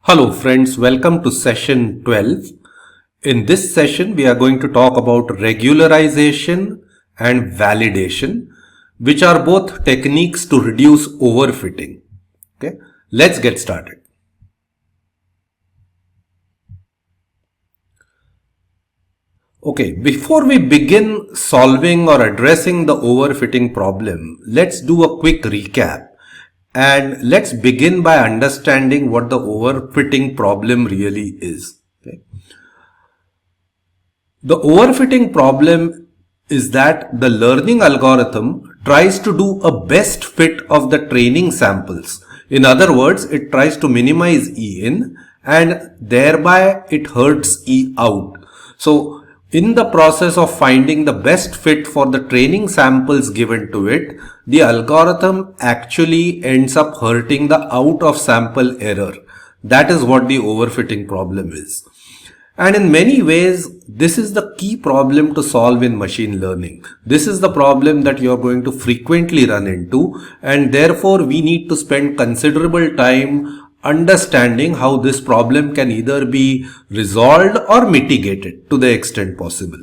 Hello friends, welcome to session 12. In this session, we are going to talk about regularization and validation, which are both techniques to reduce overfitting. Okay, let's get started. Okay, before we begin solving or addressing the overfitting problem, let's do a quick recap. And let's begin by understanding what the overfitting problem really is. Okay. The overfitting problem is that the learning algorithm tries to do a best fit of the training samples. In other words, it tries to minimize E in and thereby it hurts E out. So in the process of finding the best fit for the training samples given to it, the algorithm actually ends up hurting the out of sample error. That is what the overfitting problem is. And in many ways, this is the key problem to solve in machine learning. This is the problem that you are going to frequently run into, and therefore we need to spend considerable time understanding how this problem can either be resolved or mitigated to the extent possible.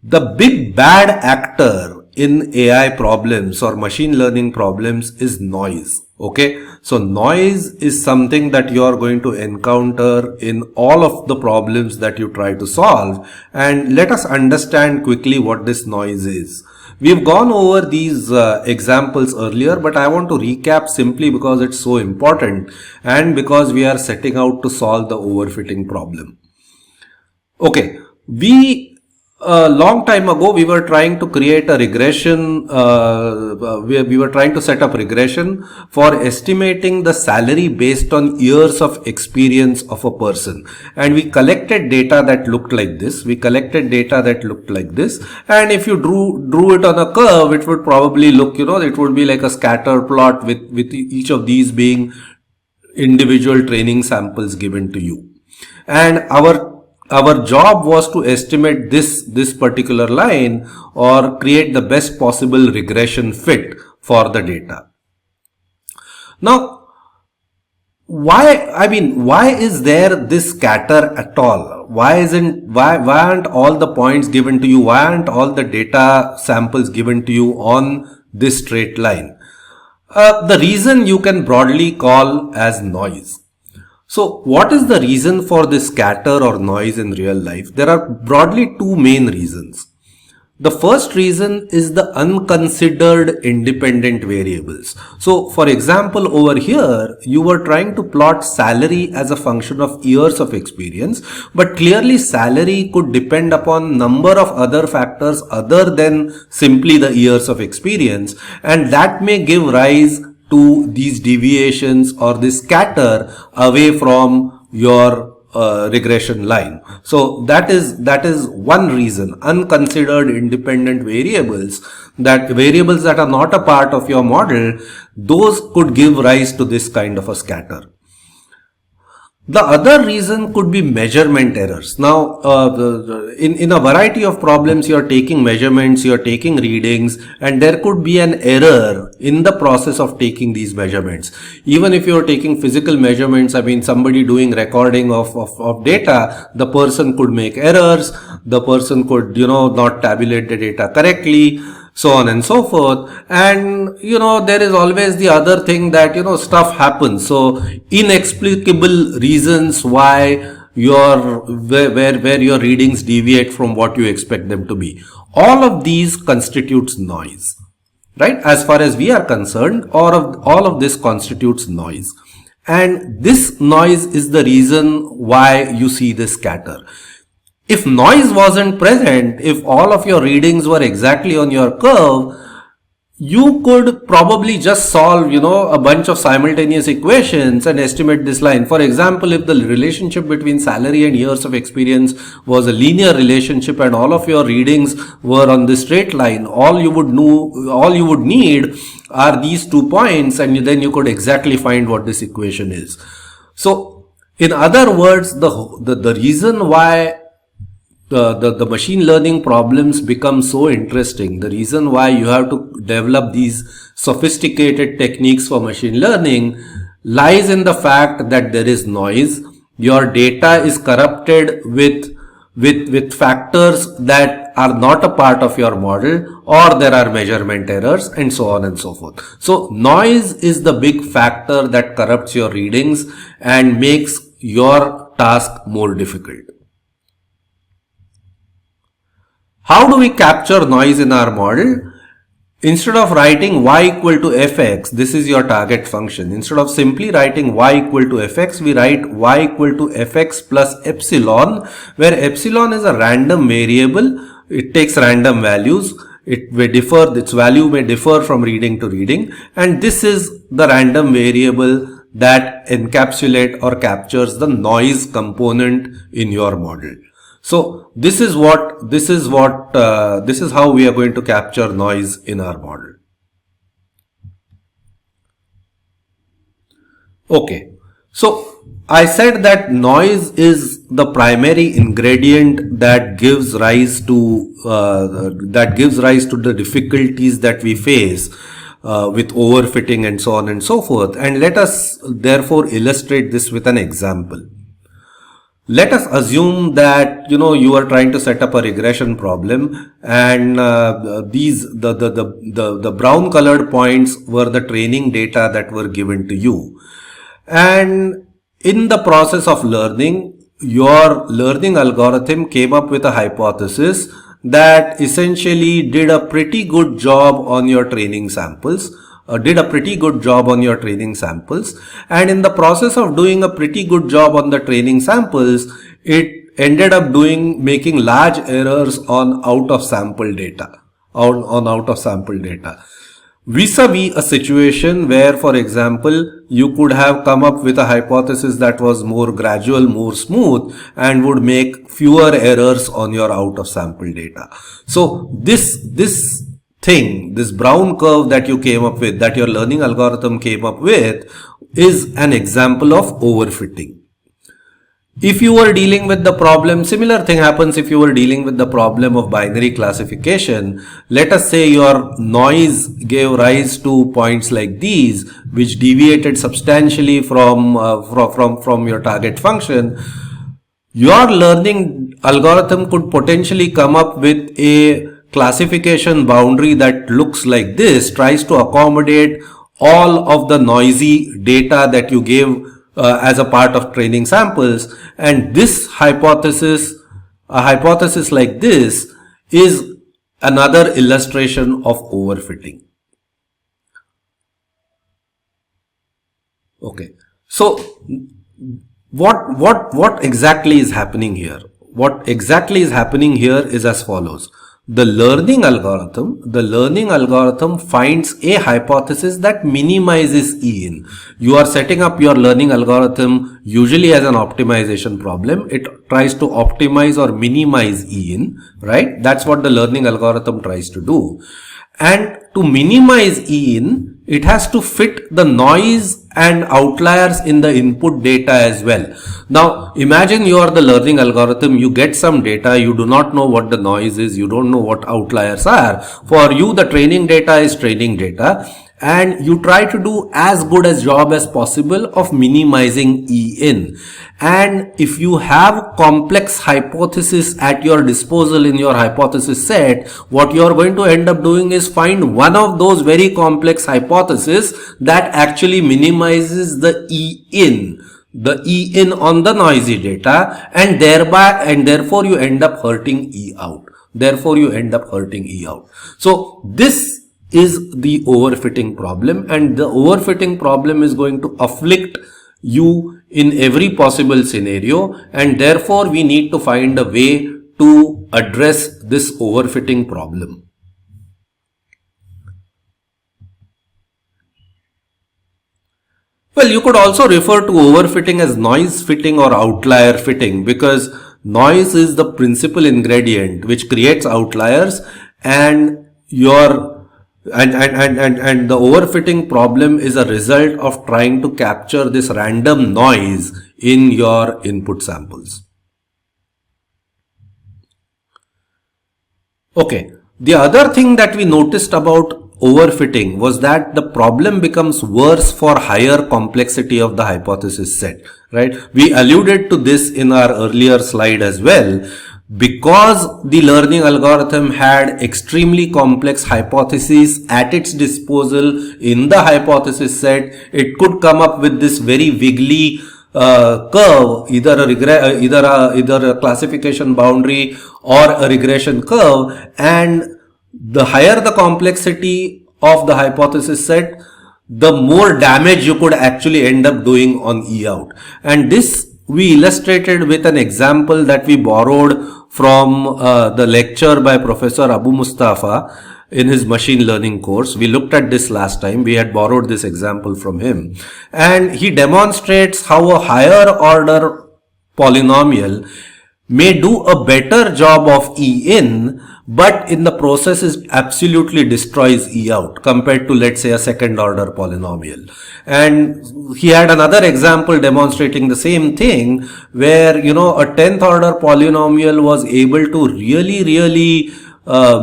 The big bad actor in AI problems or machine learning problems is noise. Okay, so noise is something that you are going to encounter in all of the problems that you try to solve, and let us understand quickly what this noise is. We've gone over these examples earlier, but I want to recap simply because it's so important and because we are setting out to solve the overfitting problem. Okay, a long time ago, we were trying to create a regression, we were trying to set up regression for estimating the salary based on years of experience of a person. And we collected data that looked like this. And if you drew it on a curve, it would probably look, it would be like a scatter plot with each of these being individual training samples given to you. And our job was to estimate this particular line or create the best possible regression fit for the data. Now, why is there this scatter at all? Why aren't all the points given to you? Why aren't all the data samples given to you on this straight line? The reason you can broadly call as noise. So what is the reason for this scatter or noise in real life? There are broadly two main reasons. The first reason is the unconsidered independent variables. So for example, over here, you were trying to plot salary as a function of years of experience, but clearly salary could depend upon number of other factors other than simply the years of experience, and that may give rise to these deviations or this scatter away from your regression line. So that is one reason. Unconsidered independent variables, that variables that are not a part of your model, those could give rise to this kind of a scatter. The other reason could be measurement errors. Now, in a variety of problems, you're taking measurements, you're taking readings, and there could be an error in the process of taking these measurements. Even if you're taking physical measurements, somebody doing recording of data, the person could make errors, the person could, not tabulate the data correctly, so on and so forth. And there is always the other thing that stuff happens. So inexplicable reasons why where your readings deviate from what you expect them to be. All of these constitutes noise, right? As far as we are concerned, all of this constitutes noise. And this noise is the reason why you see this scatter. If noise wasn't present, if all of your readings were exactly on your curve, you could probably just solve, a bunch of simultaneous equations and estimate this line. For example, if the relationship between salary and years of experience was a linear relationship and all of your readings were on this straight line, all you would need are these 2 points, and then you could exactly find what this equation is. So, in other words, the reason why the machine learning problems become so interesting. The reason why you have to develop these sophisticated techniques for machine learning lies in the fact that there is noise. Your data is corrupted with factors that are not a part of your model, or there are measurement errors, and so on and so forth. So noise is the big factor that corrupts your readings and makes your task more difficult. How do we capture noise in our model? Instead of writing y equal to fx, this is your target function. Instead of simply writing y equal to fx, we write y equal to fx plus epsilon, where epsilon is a random variable. It takes random values. Its value may differ from reading to reading, and this is the random variable that encapsulates or captures the noise component in your model. So this is how we are going to capture noise in our model. Okay, so I said that noise is the primary ingredient that gives rise to the difficulties that we face with overfitting and so on and so forth. And let us therefore illustrate this with an example. Let us assume that you are trying to set up a regression problem, and the brown colored points were the training data that were given to you. And in the process of learning, your learning algorithm came up with a hypothesis that essentially did a pretty good job on your training samples. And in the process of doing a pretty good job on the training samples, it ended up making large errors on out of sample data. Vis-a-vis a situation where, for example, you could have come up with a hypothesis that was more gradual, more smooth, and would make fewer errors on your out of sample data. So this brown curve that you came up with, that your learning algorithm came up with, is an example of overfitting. If you were dealing with the problem, similar thing happens if you were dealing with the problem of binary classification. Let us say your noise gave rise to points like these, which deviated substantially from your target function. Your learning algorithm could potentially come up with a classification boundary that looks like this, tries to accommodate all of the noisy data that you gave as a part of training samples. And this hypothesis, a hypothesis like this, is another illustration of overfitting. Okay, so what exactly is happening here? What exactly is happening here is as follows. The learning algorithm finds a hypothesis that minimizes E in. You are setting up your learning algorithm usually as an optimization problem. It tries to optimize or minimize E in, right? That's what the learning algorithm tries to do. And to minimize E in, it has to fit the noise and outliers in the input data as well. Now, imagine you are the learning algorithm, you get some data, you do not know what the noise is, you don't know what outliers are. For you, the training data is training data, and you try to do as good a job as possible of minimizing E in. And if you have complex hypothesis at your disposal in your hypothesis set, what you are going to end up doing is find one of those very complex hypotheses that actually minimizes the E in on the noisy data, and therefore you end up hurting E out. So this is the overfitting problem, and the overfitting problem is going to afflict you in every possible scenario, and therefore we need to find a way to address this overfitting problem. Well, you could also refer to overfitting as noise fitting or outlier fitting, because noise is the principal ingredient which creates outliers, and the overfitting problem is a result of trying to capture this random noise in your input samples. Okay. The other thing that we noticed about overfitting was that the problem becomes worse for higher complexity of the hypothesis set, right? We alluded to this in our earlier slide as well. Because the learning algorithm had extremely complex hypotheses at its disposal in the hypothesis set, it could come up with this very wiggly curve, either a classification boundary or a regression curve, and the higher the complexity of the hypothesis set, the more damage you could actually end up doing on E out. And this we illustrated with an example that we borrowed from the lecture by Professor Abu Mustafa in his machine learning course. We looked at this last time. We had borrowed this example from him. And he demonstrates how a higher order polynomial may do a better job of E in, but in the process it absolutely destroys E out compared to, let's say, a second order polynomial. And he had another example demonstrating the same thing where, you know, a 10th order polynomial was able to really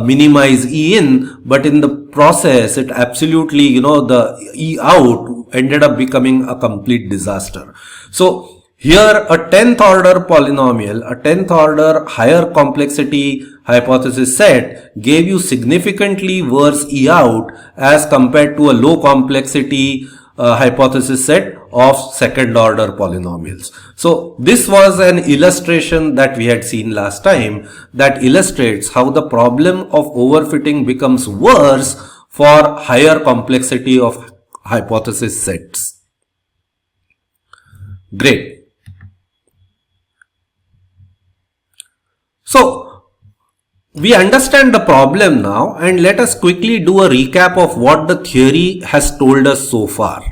minimize E in, but in the process it absolutely, you know, the E out ended up becoming a complete disaster. So here a 10th order polynomial, a 10th order higher complexity hypothesis set gave you significantly worse E out as compared to a low complexity hypothesis set of second order polynomials. So this was an illustration that we had seen last time that illustrates how the problem of overfitting becomes worse for higher complexity of hypothesis sets. Great. So we understand the problem now, and let us quickly do a recap of what the theory has told us so far.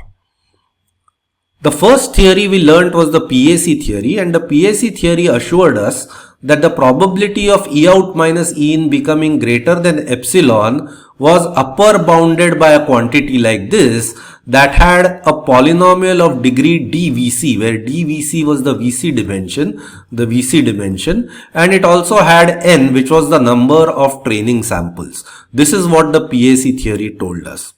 The first theory we learnt was the PAC theory, and the PAC theory assured us that the probability of E out minus E in becoming greater than epsilon was upper bounded by a quantity like this that had a polynomial of degree dVc, where dVc was the VC dimension, and it also had n, which was the number of training samples. This is what the PAC theory told us.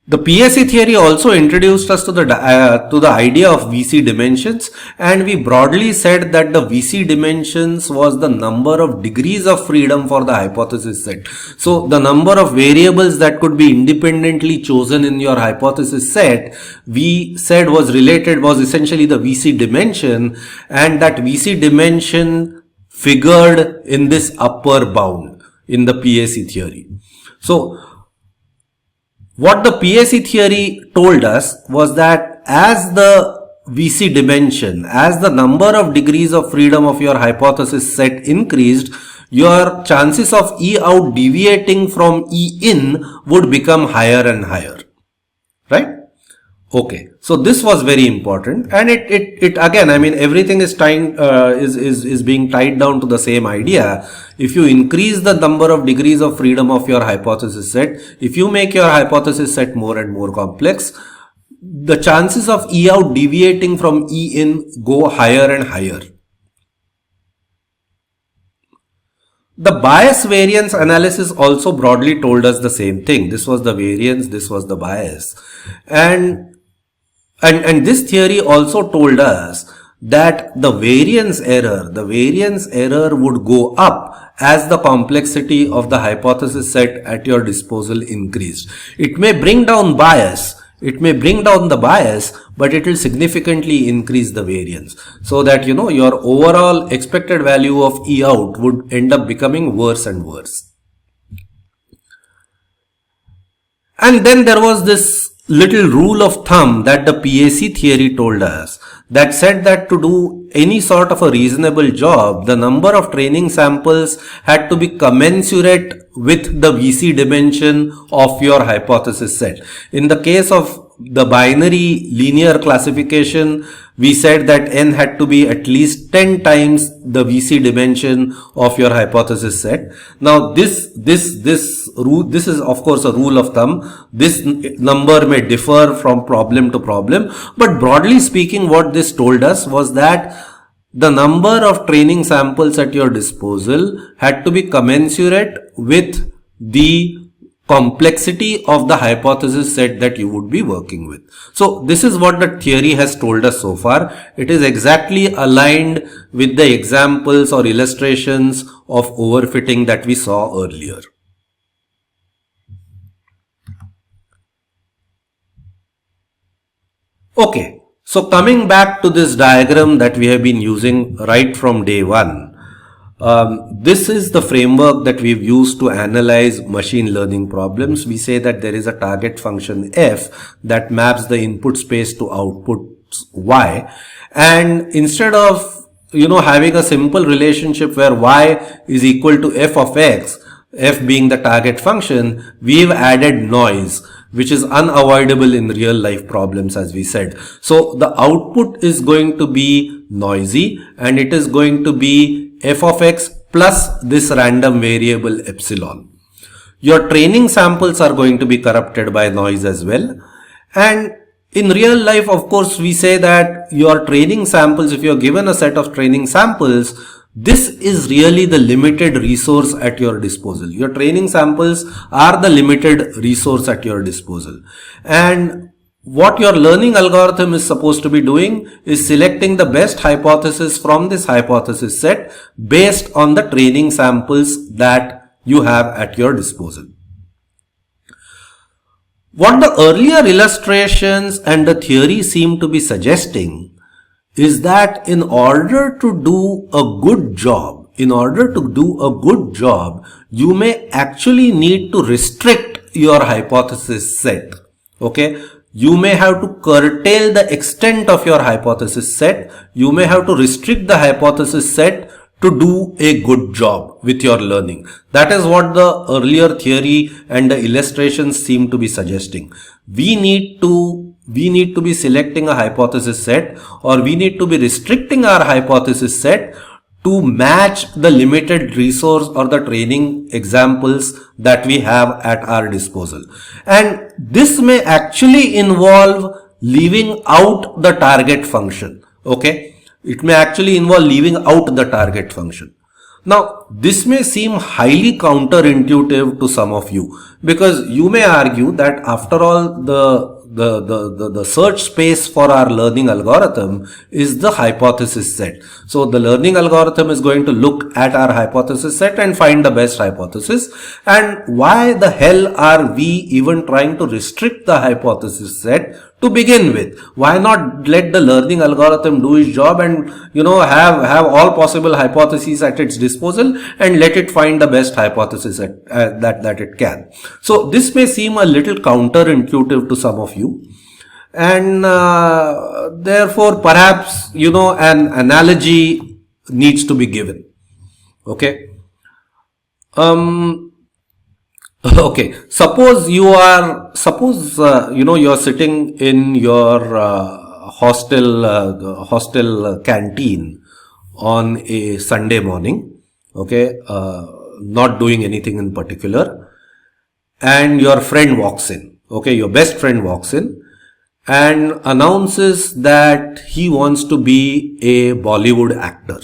The PAC theory also introduced us to the idea of VC dimensions, and we broadly said that the VC dimensions was the number of degrees of freedom for the hypothesis set. So the number of variables that could be independently chosen in your hypothesis set, we said was essentially the VC dimension, and that VC dimension figured in this upper bound in the PAC theory. So what the PAC theory told us was that as the VC dimension, as the number of degrees of freedom of your hypothesis set increased, your chances of E out deviating from E in would become higher and higher, right? Okay, so this was very important, and it again, I mean, everything is being tied down to the same idea. If you increase the number of degrees of freedom of your hypothesis set, if you make your hypothesis set more and more complex, the chances of E out deviating from E in go higher and higher. The bias-variance analysis also broadly told us the same thing. This was the variance, this was the bias, and this theory also told us that the variance error would go up as the complexity of the hypothesis set at your disposal increased. It may bring down the bias, but it will significantly increase the variance, so that, you know, your overall expected value of E out would end up becoming worse and worse. And then there was this little rule of thumb that the PAC theory told us that said that to do any sort of a reasonable job, the number of training samples had to be commensurate with the VC dimension of your hypothesis set. In the case of the binary linear classification, we said that n had to be at least 10 times the VC dimension of your hypothesis set. Now this is of course a rule of thumb. This number may differ from problem to problem, but broadly speaking, what this told us was that the number of training samples at your disposal had to be commensurate with the complexity of the hypothesis set that you would be working with. So this is what the theory has told us so far. It is exactly aligned with the examples or illustrations of overfitting that we saw earlier. Okay, so coming back to this diagram that we have been using right from day one, this is the framework that we've used to analyze machine learning problems. We say that there is a target function f that maps the input space to outputs y, and instead of having a simple relationship where y is equal to f of x, f being the target function, we've added noise, which is unavoidable in real life problems, as we said. So the output is going to be noisy, and it is going to be f of x plus this random variable epsilon. Your training samples are going to be corrupted by noise as well. And in real life, of course, we say that your training samples, if you're given a set of training samples, this is really the limited resource at your disposal. Your training samples are the limited resource at your disposal. And what your learning algorithm is supposed to be doing is selecting the best hypothesis from this hypothesis set based on the training samples that you have at your disposal. What the earlier illustrations and the theory seem to be suggesting is that in order to do a good job, you may actually need to restrict your hypothesis set. Okay. You may have to curtail the extent of your hypothesis set. You may have to restrict the hypothesis set to do a good job with your learning. That is what the earlier theory and the illustrations seem to be suggesting. We need to be selecting a hypothesis set, or we need to be restricting our hypothesis set to match the limited resource or the training examples that we have at our disposal. And this may actually involve leaving out the target function. Okay. It may actually involve leaving out the target function. Now, this may seem highly counterintuitive to some of you, because you may argue that after all, the search space for our learning algorithm is the hypothesis set. So the learning algorithm is going to look at our hypothesis set and find the best hypothesis. And why the hell are we even trying to restrict the hypothesis set to begin with? Why not let the learning algorithm do its job and have all possible hypotheses at its disposal and let it find the best hypothesis that it can. So this may seem a little counterintuitive to some of you, and therefore perhaps an analogy needs to be given. Okay. Okay, suppose you're sitting in your hostel canteen on a Sunday morning, okay, not doing anything in particular, and your friend walks in, okay, your best friend walks in and announces that he wants to be a Bollywood actor.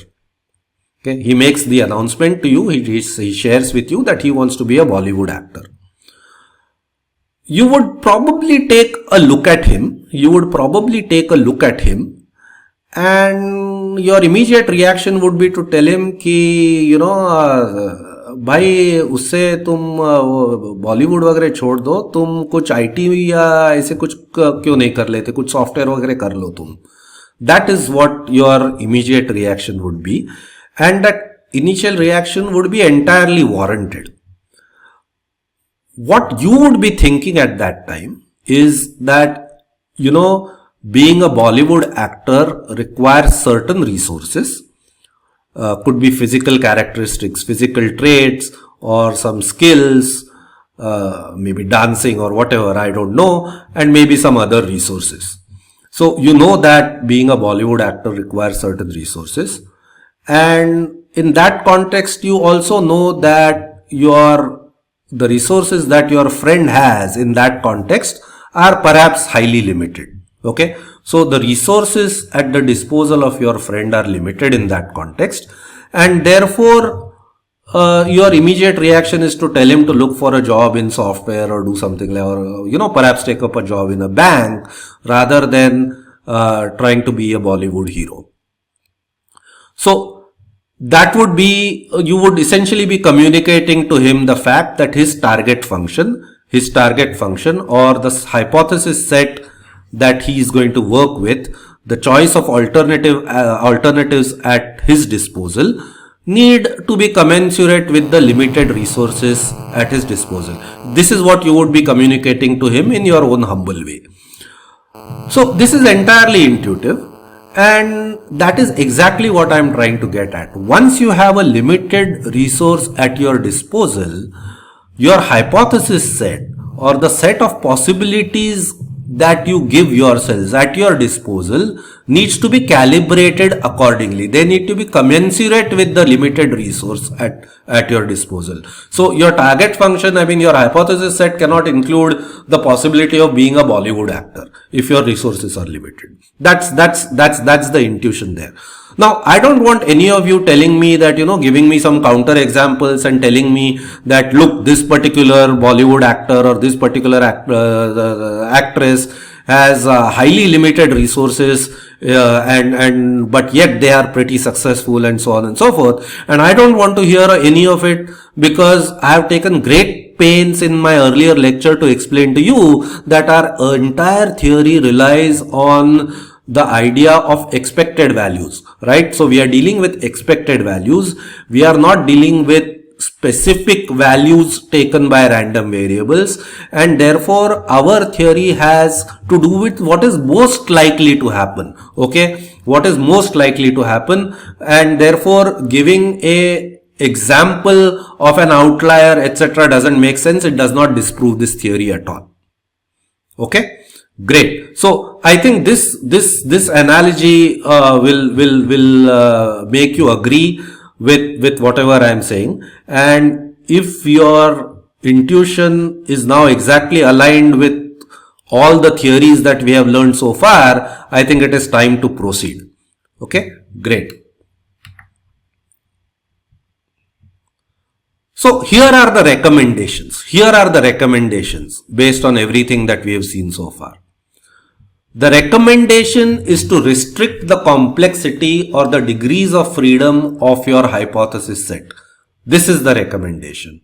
Okay, he makes the announcement to you, he shares with you that he wants to be a Bollywood actor. You would probably take a look at him, and your immediate reaction would be to tell him कि भाई उससे तुम बॉलीवुड वगैरह छोड़ दो, तुम कुछ IT या ऐसे कुछ क्यों नहीं कर लेते, कुछ सॉफ्टवेयर वगैरह कर लो तुम. That is what your immediate reaction would be. And that initial reaction would be entirely warranted. What you would be thinking at that time is that, being a Bollywood actor requires certain resources, could be physical characteristics, physical traits, or some skills, maybe dancing or whatever, I don't know, and maybe some other resources. So you know that being a Bollywood actor requires certain resources. And in that context, you also know that the resources that your friend has in that context are perhaps highly limited. Okay. So the resources at the disposal of your friend are limited in that context, and therefore your immediate reaction is to tell him to look for a job in software or do something like, or perhaps take up a job in a bank rather than trying to be a Bollywood hero. So that would be, you would essentially be communicating to him the fact that his target function or the hypothesis set that he is going to work with, the choice of alternatives at his disposal need to be commensurate with the limited resources at his disposal. This is what you would be communicating to him in your own humble way. So this is entirely intuitive, and that is exactly what I am trying to get at. Once you have a limited resource at your disposal, your hypothesis set or the set of possibilities that you give yourselves at your disposal needs to be calibrated accordingly. They need to be commensurate with the limited resource at your disposal. So your target function, your hypothesis set cannot include the possibility of being a Bollywood actor if your resources are limited. That's the intuition there. Now, I don't want any of you telling me that, giving me some counter examples and telling me that, look, this particular Bollywood actor or this particular actress has highly limited resources but yet they are pretty successful and so on and so forth. And I don't want to hear any of it, because I have taken great pains in my earlier lecture to explain to you that our entire theory relies on the idea of expected values, right? So we are dealing with expected values. We are not dealing with specific values taken by random variables, and therefore our theory has to do with what is most likely to happen. Okay, what is most likely to happen, and therefore giving a example of an outlier, etc., doesn't make sense. It does not disprove this theory at all. Okay, great. So I think this analogy will make you agree with whatever I am saying. And if your intuition is now exactly aligned with all the theories that we have learned so far, I think it is time to proceed. Okay, great. So here are the recommendations. Here are the recommendations based on everything that we have seen so far. The recommendation is to restrict the complexity or the degrees of freedom of your hypothesis set. This is the recommendation.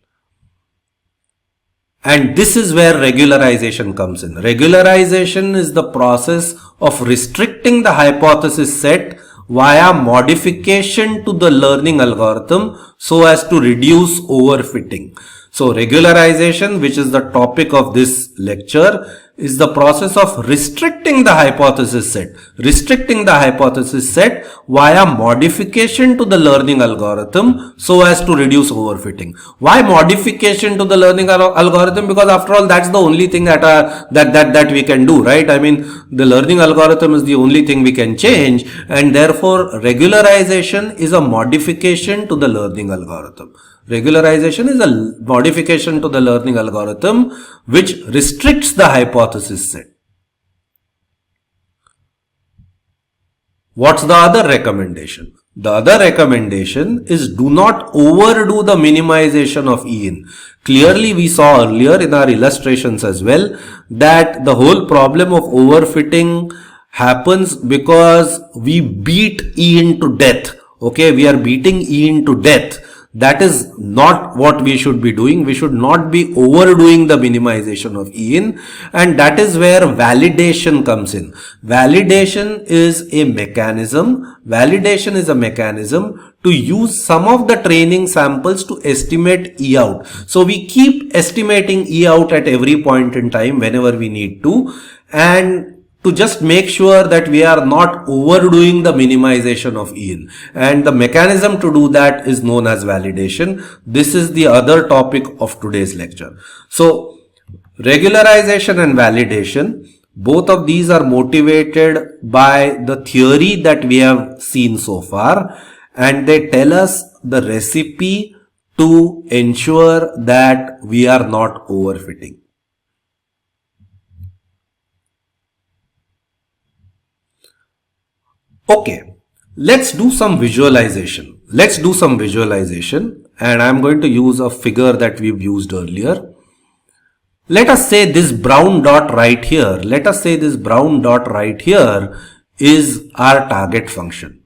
And this is where regularization comes in. Regularization is the process of restricting the hypothesis set via modification to the learning algorithm so as to reduce overfitting. So regularization, which is the topic of this lecture, is the process of restricting the hypothesis set. Restricting the hypothesis set via modification to the learning algorithm so as to reduce overfitting. Why modification to the learning algorithm? Because after all, that's the only thing that we can do, right? The learning algorithm is the only thing we can change, and therefore regularization is a modification to the learning algorithm. Regularization is a modification to the learning algorithm which restricts the hypothesis set. What's the other recommendation? The other recommendation is do not overdo the minimization of EIN. Clearly, we saw earlier in our illustrations as well that the whole problem of overfitting happens because we beat EIN to death. Okay, we are beating EIN to death. That is not what we should be doing. We should not be overdoing the minimization of EIN, and that is where validation comes in. Validation is a mechanism. Validation is a mechanism to use some of the training samples to estimate E out. So we keep estimating E out at every point in time whenever we need to, and to just make sure that we are not overdoing the minimization of EIN. And the mechanism to do that is known as validation. This is the other topic of today's lecture. So, regularization and validation, both of these are motivated by the theory that we have seen so far, and they tell us the recipe to ensure that we are not overfitting. Okay, let's do some visualization. Let's do some visualization, and I'm going to use a figure that we've used earlier. Let us say this brown dot right here, let us say this brown dot right here is our target function.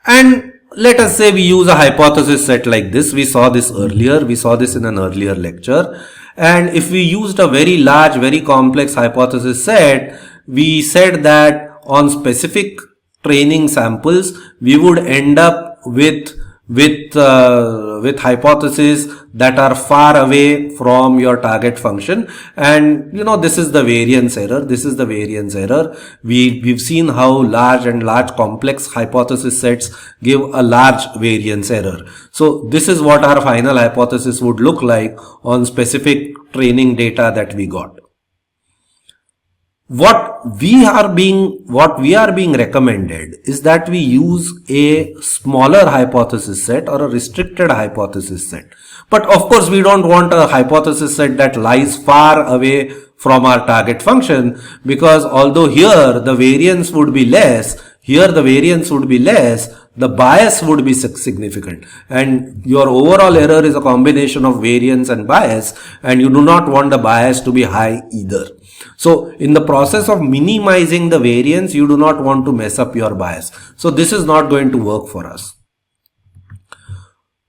And let us say we use a hypothesis set like this. We saw this earlier. We saw this in an earlier lecture. And if we used a very large, very complex hypothesis set, we said that on specific training samples, we would end up with hypotheses that are far away from your target function. And this is the variance error. This is the variance error. We've seen how large complex hypothesis sets give a large variance error. So this is what our final hypothesis would look like on specific training data that we got. What we are being recommended is that we use a smaller hypothesis set or a restricted hypothesis set. But of course, we don't want a hypothesis set that lies far away from our target function, because although here the variance would be less, the bias would be significant, and your overall error is a combination of variance and bias, and you do not want the bias to be high either. So in the process of minimizing the variance, you do not want to mess up your bias. So this is not going to work for us.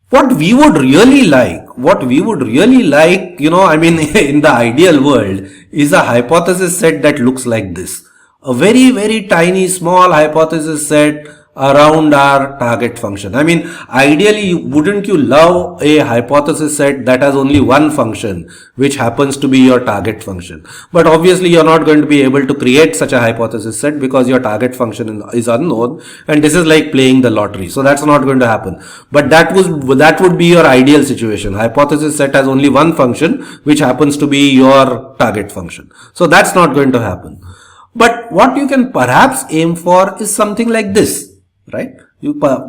What we would really like, in the ideal world, is a hypothesis set that looks like this. A very, very tiny, small hypothesis set around our target function. Ideally, wouldn't you love a hypothesis set that has only one function, which happens to be your target function? But obviously, you're not going to be able to create such a hypothesis set because your target function is unknown, and this is like playing the lottery. So that's not going to happen. But that would be your ideal situation. Hypothesis set has only one function, which happens to be your target function. So that's not going to happen. But what you can perhaps aim for is something like this. Right?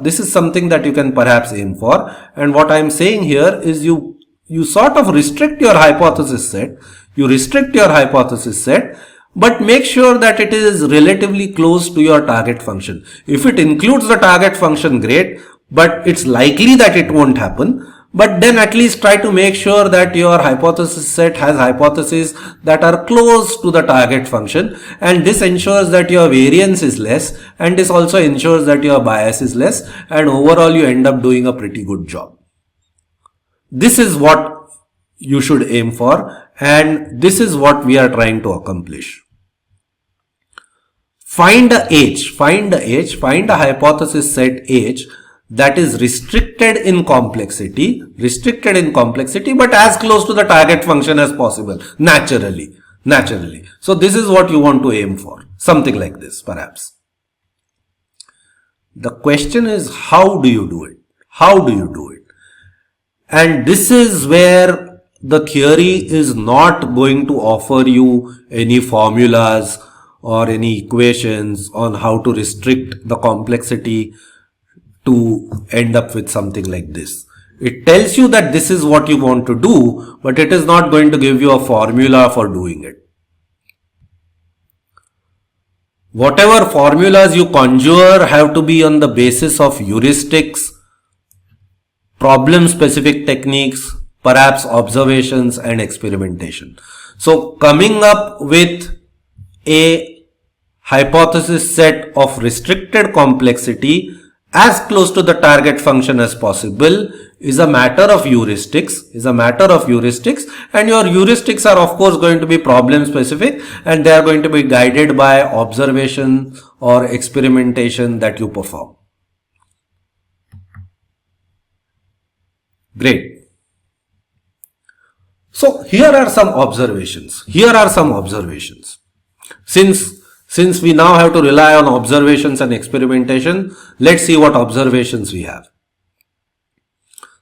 This is something that you can perhaps aim for. And what I'm saying here is you sort of restrict your hypothesis set. But make sure that it is relatively close to your target function. If it includes the target function, great, but it's likely that it won't happen. But then at least try to make sure that your hypothesis set has hypotheses that are close to the target function, and this ensures that your variance is less, and this also ensures that your bias is less, and overall you end up doing a pretty good job. This is what you should aim for, and this is what we are trying to accomplish. Find a hypothesis set H that is restricted in complexity, but as close to the target function as possible, naturally. So this is what you want to aim for, something like this perhaps. The question is, how do you do it? And this is where the theory is not going to offer you any formulas or any equations on how to restrict the complexity to end up with something like this. It tells you that this is what you want to do, but it is not going to give you a formula for doing it. Whatever formulas you conjure have to be on the basis of heuristics, problem-specific techniques, perhaps observations and experimentation. So coming up with a hypothesis set of restricted complexity as close to the target function as possible is a matter of heuristics, and your heuristics are of course going to be problem specific, and they are going to be guided by observation or experimentation that you perform. Great. So here are some observations. Since we now have to rely on observations and experimentation, let's see what observations we have.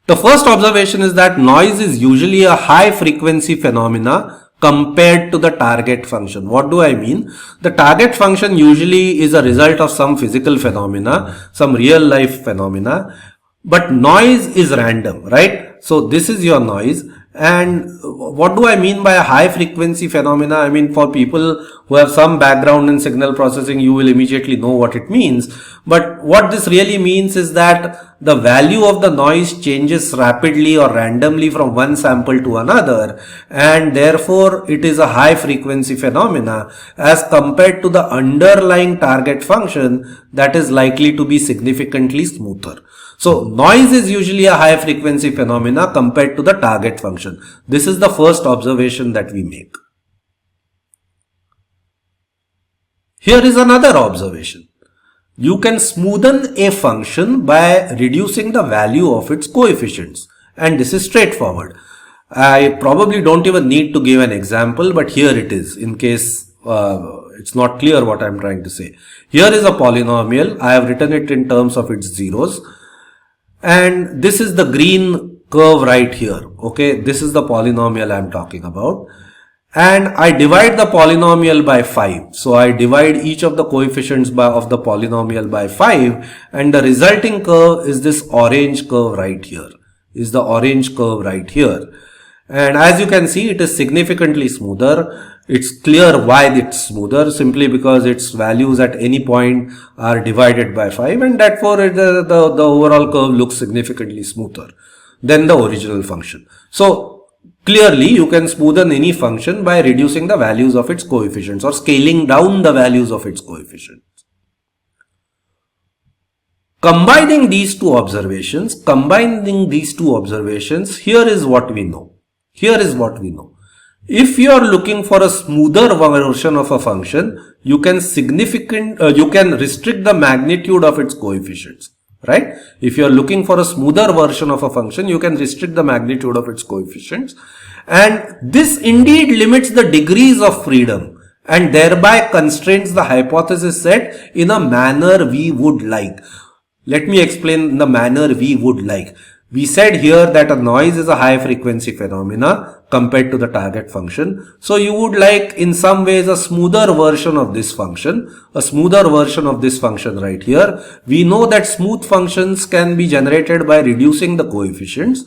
The first observation is that noise is usually a high frequency phenomena compared to the target function. What do I mean? The target function usually is a result of some physical phenomena, some real life phenomena, but noise is random, right? So this is your noise, And what do I mean by a high frequency phenomena? I mean, for people who have some background in signal processing, you will immediately know what it means. But what this really means is that the value of the noise changes rapidly or randomly from one sample to another, and therefore it is a high frequency phenomena as compared to the underlying target function that is likely to be significantly smoother. So noise is usually a high frequency phenomena compared to the target function. This is the first observation that we make. Here is another observation. You can smoothen a function by reducing the value of its coefficients, and this is straightforward. I probably don't even need to give an example, but here it is in case it's not clear what I'm trying to say. Here is a polynomial. I have written it in terms of its zeros. And this is the green curve right here. Okay, this is the polynomial I'm talking about. And I divide the polynomial by 5. So I divide each of the coefficients of the polynomial by 5. And the resulting curve is this orange curve right here. And as you can see, it is significantly smoother. It's clear why it's smoother, simply because its values at any point are divided by 5, and therefore the overall curve looks significantly smoother than the original function. So clearly you can smoothen any function by reducing the values of its coefficients or scaling down the values of its coefficients. Combining these two observations, here is what we know. If you are looking for a smoother version of a function, you can restrict the magnitude of its coefficients, right? If you are looking for a smoother version of a function, you can restrict the magnitude of its coefficients. And this indeed limits the degrees of freedom and thereby constrains the hypothesis set in a manner we would like. Let me explain the manner we would like. We said here that a noise is a high frequency phenomena compared to the target function. So you would like in some ways a smoother version of this function, right here. We know that smooth functions can be generated by reducing the coefficients,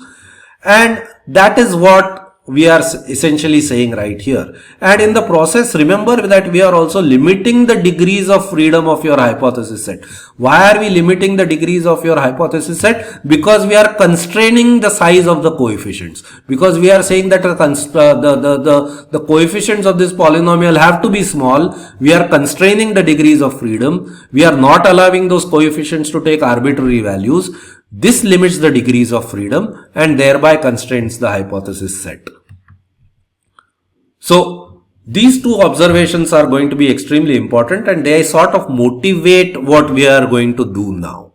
and that is what we are essentially saying right here. And in the process, remember that we are also limiting the degrees of freedom of your hypothesis set. Why are we limiting the degrees of your hypothesis set? Because we are constraining the size of the coefficients. Because we are saying that the coefficients of this polynomial have to be small. We are constraining the degrees of freedom. We are not allowing those coefficients to take arbitrary values. This limits the degrees of freedom and thereby constrains the hypothesis set. So these two observations are going to be extremely important, and they sort of motivate what we are going to do now.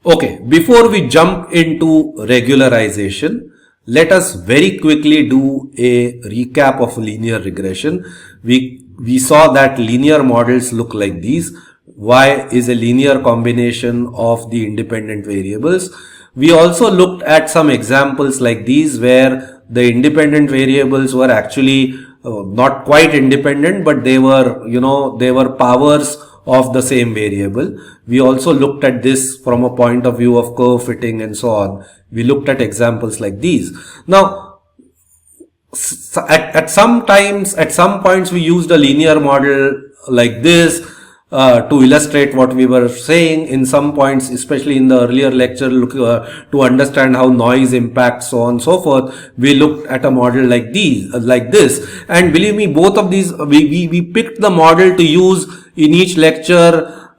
Okay, before we jump into regularization, let us very quickly do a recap of linear regression. We saw that linear models look like these. Y is a linear combination of the independent variables. We also looked at some examples like these where the independent variables were actually not quite independent, but they were powers of the same variable. We also looked at this from a point of view of curve fitting and so on. We looked at examples like these. Now, at some points we used a linear model like this to illustrate what we were saying. In some points, especially in the earlier lecture, to understand how noise impacts, so on and so forth, we looked at a model like this. And believe me, both of these, we picked the model to use in each lecture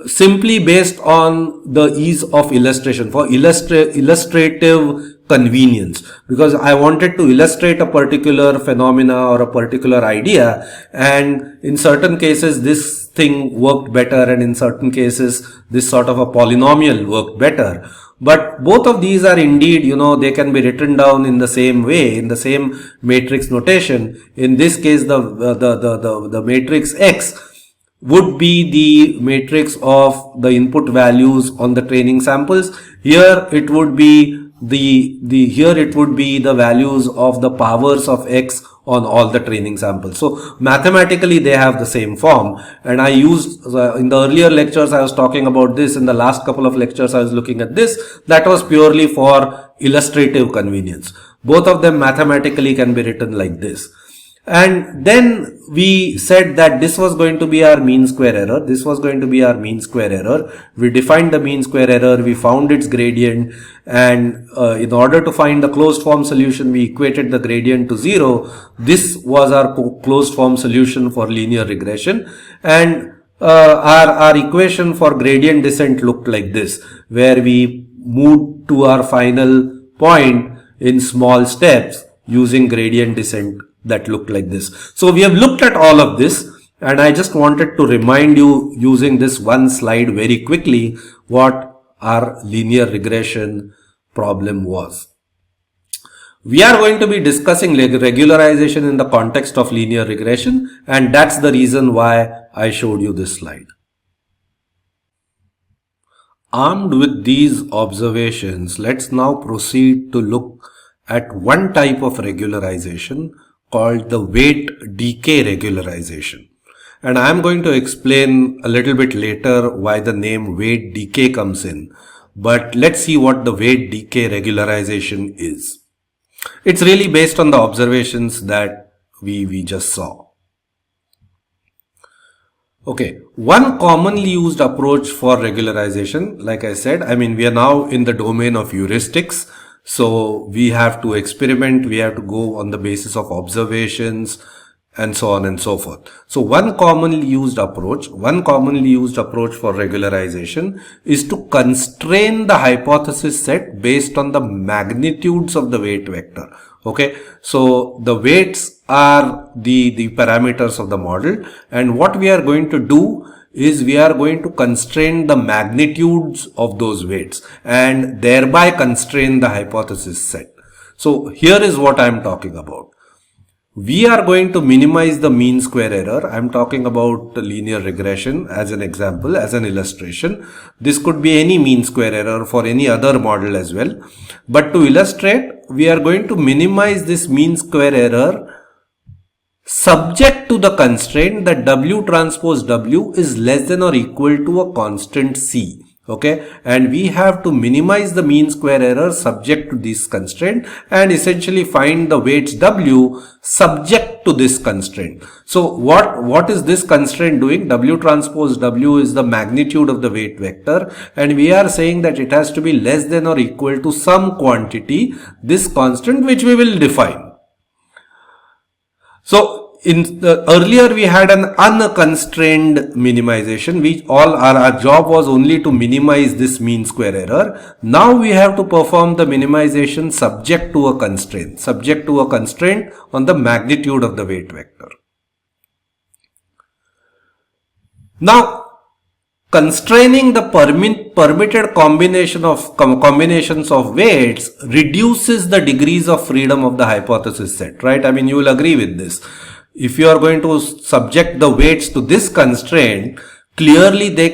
simply based on the ease of illustration, for illustrative convenience, because I wanted to illustrate a particular phenomena or a particular idea, and in certain cases this thing worked better, and in certain cases this sort of a polynomial worked better. But both of these are indeed, they can be written down in the same way, in the same matrix notation. In this case, the matrix X would be the matrix of the input values on the training samples. Here it would be here it would be the values of the powers of x on all the training samples. So mathematically they have the same form, and I used in the earlier lectures I was talking about this. In the last couple of lectures I was looking at this. That was purely for illustrative convenience. Both of them mathematically can be written like this. And then we said that this was going to be our mean square error. This was going to be our mean square error. We defined the mean square error. We found its gradient. And in order to find the closed form solution, we equated the gradient to 0. This was our closed form solution for linear regression. And our equation for gradient descent looked like this, where we moved to our final point in small steps using gradient descent that looked like this. So we have looked at all of this, and I just wanted to remind you using this one slide very quickly what our linear regression problem was. We are going to be discussing regularization in the context of linear regression, and that's the reason why I showed you this slide. Armed with these observations, let's now proceed to look at one type of regularization called the weight-decay regularization. And I am going to explain a little bit later why the name weight-decay comes in. But let's see what the weight-decay regularization is. It's really based on the observations that we just saw. Okay, one commonly used approach for regularization, like I said, we are now in the domain of heuristics. So we have to experiment, we have to go on the basis of observations and so on and so forth. So one commonly used approach for regularization is to constrain the hypothesis set based on the magnitudes of the weight vector. Okay, so the weights are the parameters of the model, and what we are going to do is we are going to constrain the magnitudes of those weights and thereby constrain the hypothesis set. So here is what I am talking about. We are going to minimize the mean square error. I am talking about linear regression as an example, as an illustration. This could be any mean square error for any other model as well. But to illustrate, we are going to minimize this mean square error subject to the constraint that W transpose W is less than or equal to a constant C. Okay, and we have to minimize the mean square error subject to this constraint and essentially find the weights W subject to this constraint. So what is this constraint doing? W transpose W is the magnitude of the weight vector, and we are saying that it has to be less than or equal to some quantity, this constant, which we will define. So earlier we had an unconstrained minimization. Our job was only to minimize this mean square error. Now we have to perform the minimization subject to a constraint on the magnitude of the weight vector. Now, constraining the permitted combinations of weights reduces the degrees of freedom of the hypothesis set, right? You will agree with this. If you are going to subject the weights to this constraint, clearly the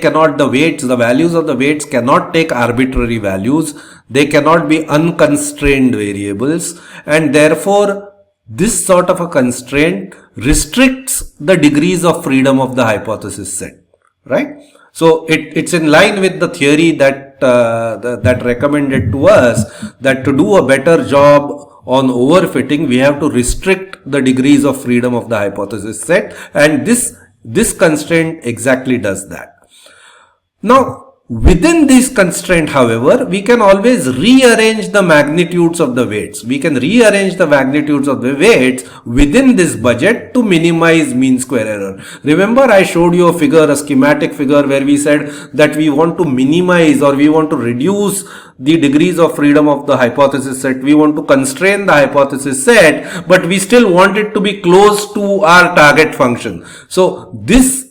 values of the weights cannot take arbitrary values. They cannot be unconstrained variables, and therefore this sort of a constraint restricts the degrees of freedom of the hypothesis set, right? So it's in line with the theory that recommended to us that to do a better job on overfitting, we have to restrict the degrees of freedom of the hypothesis set, and this constraint exactly does that. Now, within this constraint, however, we can always rearrange the magnitudes of the weights. We can rearrange the magnitudes of the weights within this budget to minimize mean square error. Remember, I showed you a schematic figure where we said that we want to minimize, or we want to reduce the degrees of freedom of the hypothesis set. We want to constrain the hypothesis set, but we still want it to be close to our target function. So this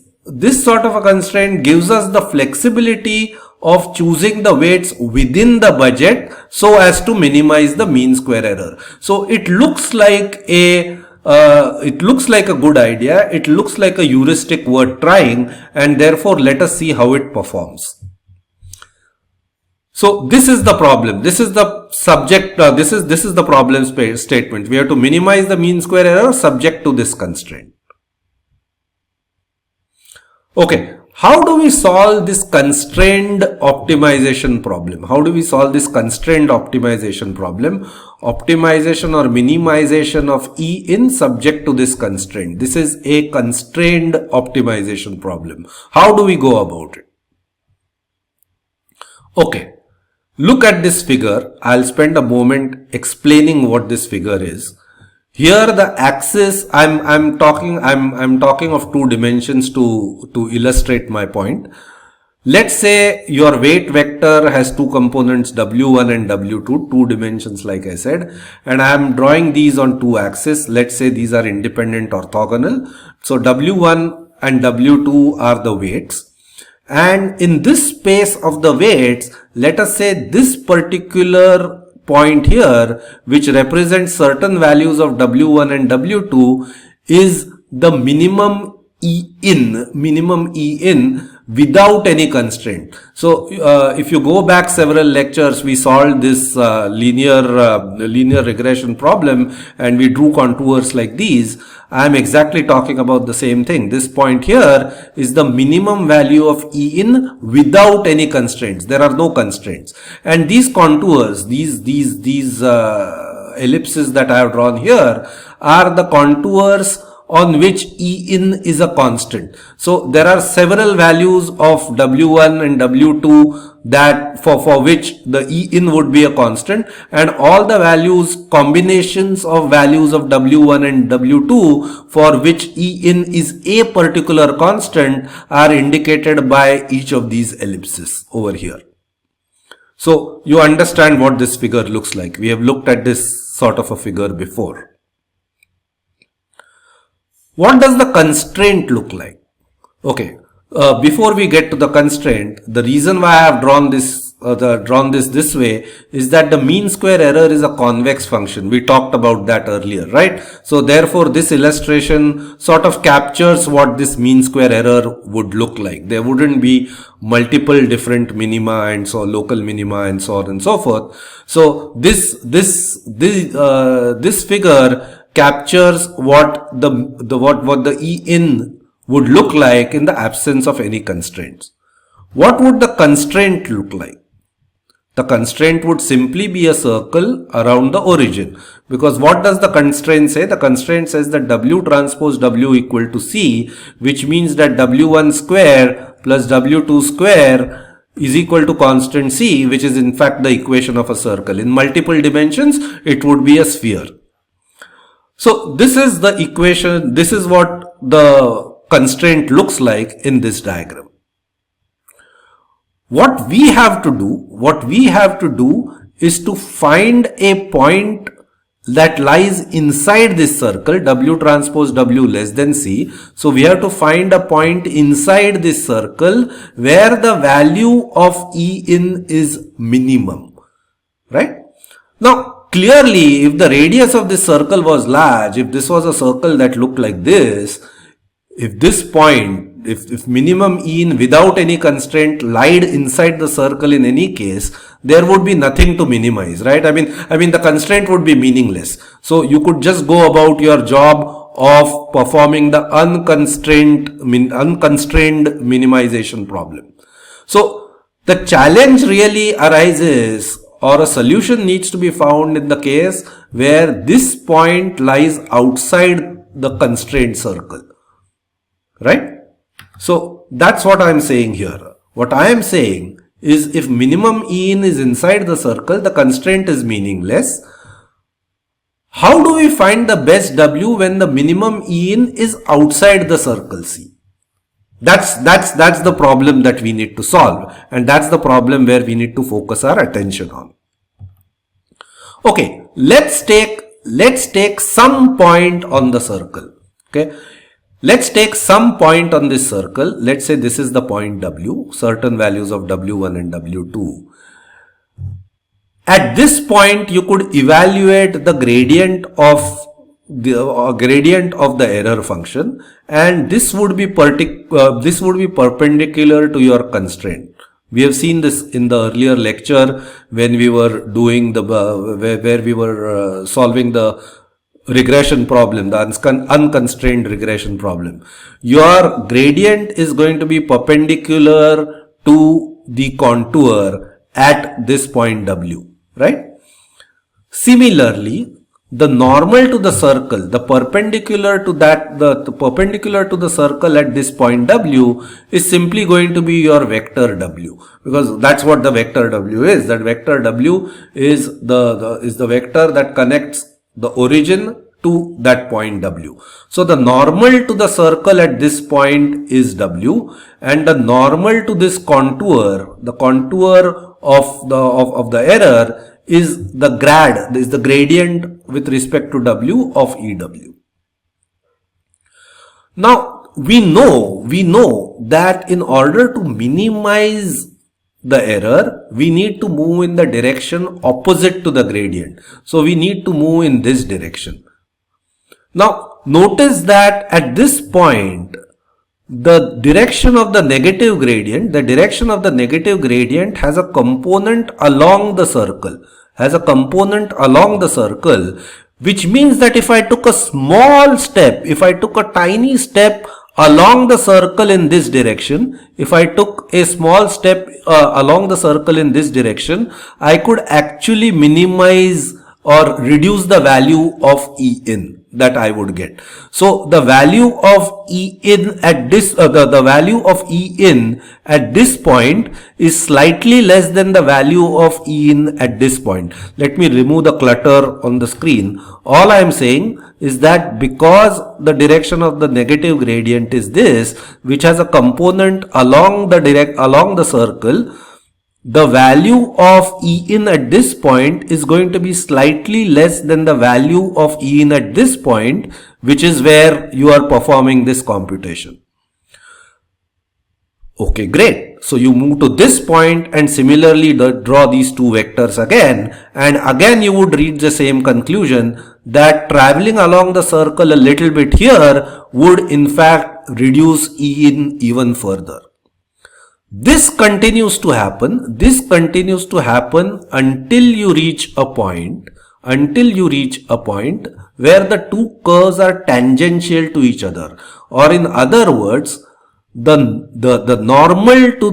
sort of a constraint gives us the flexibility of choosing the weights within the budget so as to minimize the mean square error. So it looks like a good idea. It looks like a heuristic worth trying, and therefore let us see how it performs. So this is the problem. This is the subject, this is the problem statement. We have to minimize the mean square error subject to this constraint. Okay, how do we solve this constrained optimization problem? How do we solve this constrained optimization problem? Optimization or minimization of E in subject to this constraint. This is a constrained optimization problem. How do we go about it? Okay, look at this figure. I'll spend a moment explaining what this figure is. Here the axis, I'm talking of two dimensions to illustrate my point. Let's say your weight vector has two components, W1 and W2, two dimensions like I said, and I'm drawing these on two axes. Let's say these are independent orthogonal. So W1 and W2 are the weights. And in this space of the weights, let us say this particular point here, which represents certain values of W1 and W2, is the minimum E in without any constraint. So if you go back several lectures, we solved this linear regression problem and we drew contours like these. I am exactly talking about the same thing. This point here is the minimum value of E in without any constraints. There are no constraints. And these contours, these ellipses that I have drawn here are the contours on which E in is a constant. So there are several values of W1 and W2 that for which the E in would be a constant, and all the values, combinations of values of W1 and W2 for which E in is a particular constant are indicated by each of these ellipses over here. So you understand what this figure looks like. We have looked at this sort of a figure before. What does the constraint look like? Okay, before we get to the constraint, the reason why I have drawn this this way is that the mean square error is a convex function. We talked about that earlier, right? So therefore, this illustration sort of captures what this mean square error would look like. There wouldn't be multiple different minima and so local minima and so on and so forth. So this figure captures what the E in would look like in the absence of any constraints. What would the constraint look like? The constraint would simply be a circle around the origin, because what does the constraint say? The constraint says that W transpose W equal to C, which means that W1 square plus W2 square is equal to constant C, which is in fact the equation of a circle. In multiple dimensions, it would be a sphere. So this is the equation, this is what the constraint looks like in this diagram. What we have to do is to find a point that lies inside this circle, W transpose W less than C. So we have to find a point inside this circle where the value of E in is minimum, right? Now, clearly, if the radius of this circle was large, if this was a circle that looked like this, if this point, if minimum E in without any constraint lied inside the circle in any case, there would be nothing to minimize, right? I mean the constraint would be meaningless. So you could just go about your job of performing the unconstrained minimization problem. So the challenge really arises, or a solution needs to be found in the case where this point lies outside the constraint circle, right? So that's what I'm saying here. What I am saying is, if minimum E in is inside the circle, the constraint is meaningless. How do we find the best W when the minimum E in is outside the circle C? That's the problem that we need to solve, and that's the problem where we need to focus our attention on. Okay, let's take some point on the circle. Okay, let's take some point on this circle. Let's say this is the point W, certain values of W1 and W2. At this point, you could evaluate the gradient of the error function, and this would be perpendicular to your constraint. We have seen this in the earlier lecture when we were doing the where we were solving the regression problem, the unconstrained regression problem. Your gradient is going to be perpendicular to the contour at this point W, right? Similarly, the normal to the circle, the perpendicular to that, the perpendicular to the circle at this point W is simply going to be your vector W, because that's what the vector W is. That vector W is the vector that connects the origin to that point W. So the normal to the circle at this point is W, and the normal to this contour, the contour of the error, is the gradient with respect to W of EW. Now we know that in order to minimize the error, we need to move in the direction opposite to the gradient. So we need to move in this direction. Now notice that at this point, the direction of the negative gradient, has a component along the circle, which means that if I took a small step, if I took a tiny step along the circle in this direction, I could actually minimize or reduce the value of E in that I would get. So the value of E in at this the value of E in at this point is slightly less than the value of E in at this point. Let me remove the clutter on the screen. All I am saying is that because the direction of the negative gradient is this, which has a component along the circle, the value of E in at this point is going to be slightly less than the value of E in at this point, which is where you are performing this computation. Okay, great. So you move to this point and similarly draw these two vectors again, and again you would reach the same conclusion that traveling along the circle a little bit here would in fact reduce E in even further. This continues to happen until you reach a point where the two curves are tangential to each other, or in other words, the normal to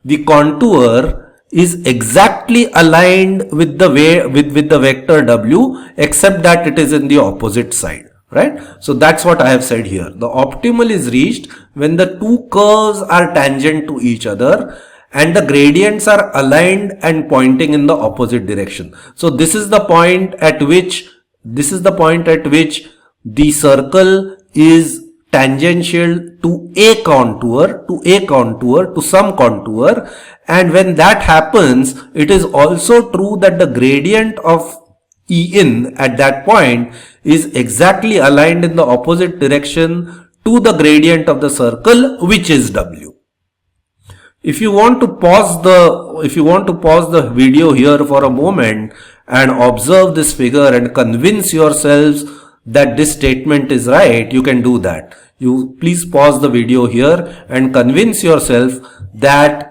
the contour is exactly aligned with the vector W, except that it is in the opposite side. Right? So that's what I have said here. The optimal is reached when the two curves are tangent to each other and the gradients are aligned and pointing in the opposite direction. So this is the point at which the circle is tangential to a contour, to some contour, and when that happens, it is also true that the gradient of E in at that point is exactly aligned in the opposite direction to the gradient of the circle, which is W. If you want to pause the video here for a moment and observe this figure and convince yourselves that this statement is right, you can do that. You please pause the video here and convince yourself that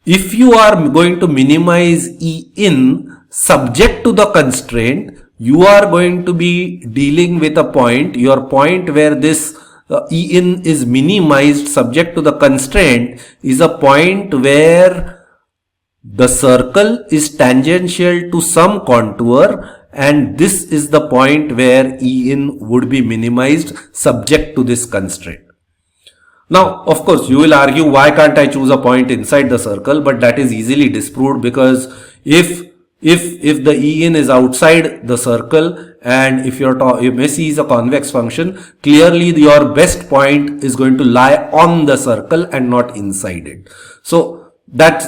if you are going to minimize E in subject to the constraint, you are going to be dealing with your point where this E in is minimized subject to the constraint is a point where the circle is tangential to some contour, and this is the point where E in would be minimized subject to this constraint. Now, of course, you will argue, why can't I choose a point inside the circle? But that is easily disproved, because if the E in is outside the circle and if your MESI is a convex function, clearly your best point is going to lie on the circle and not inside it. So that's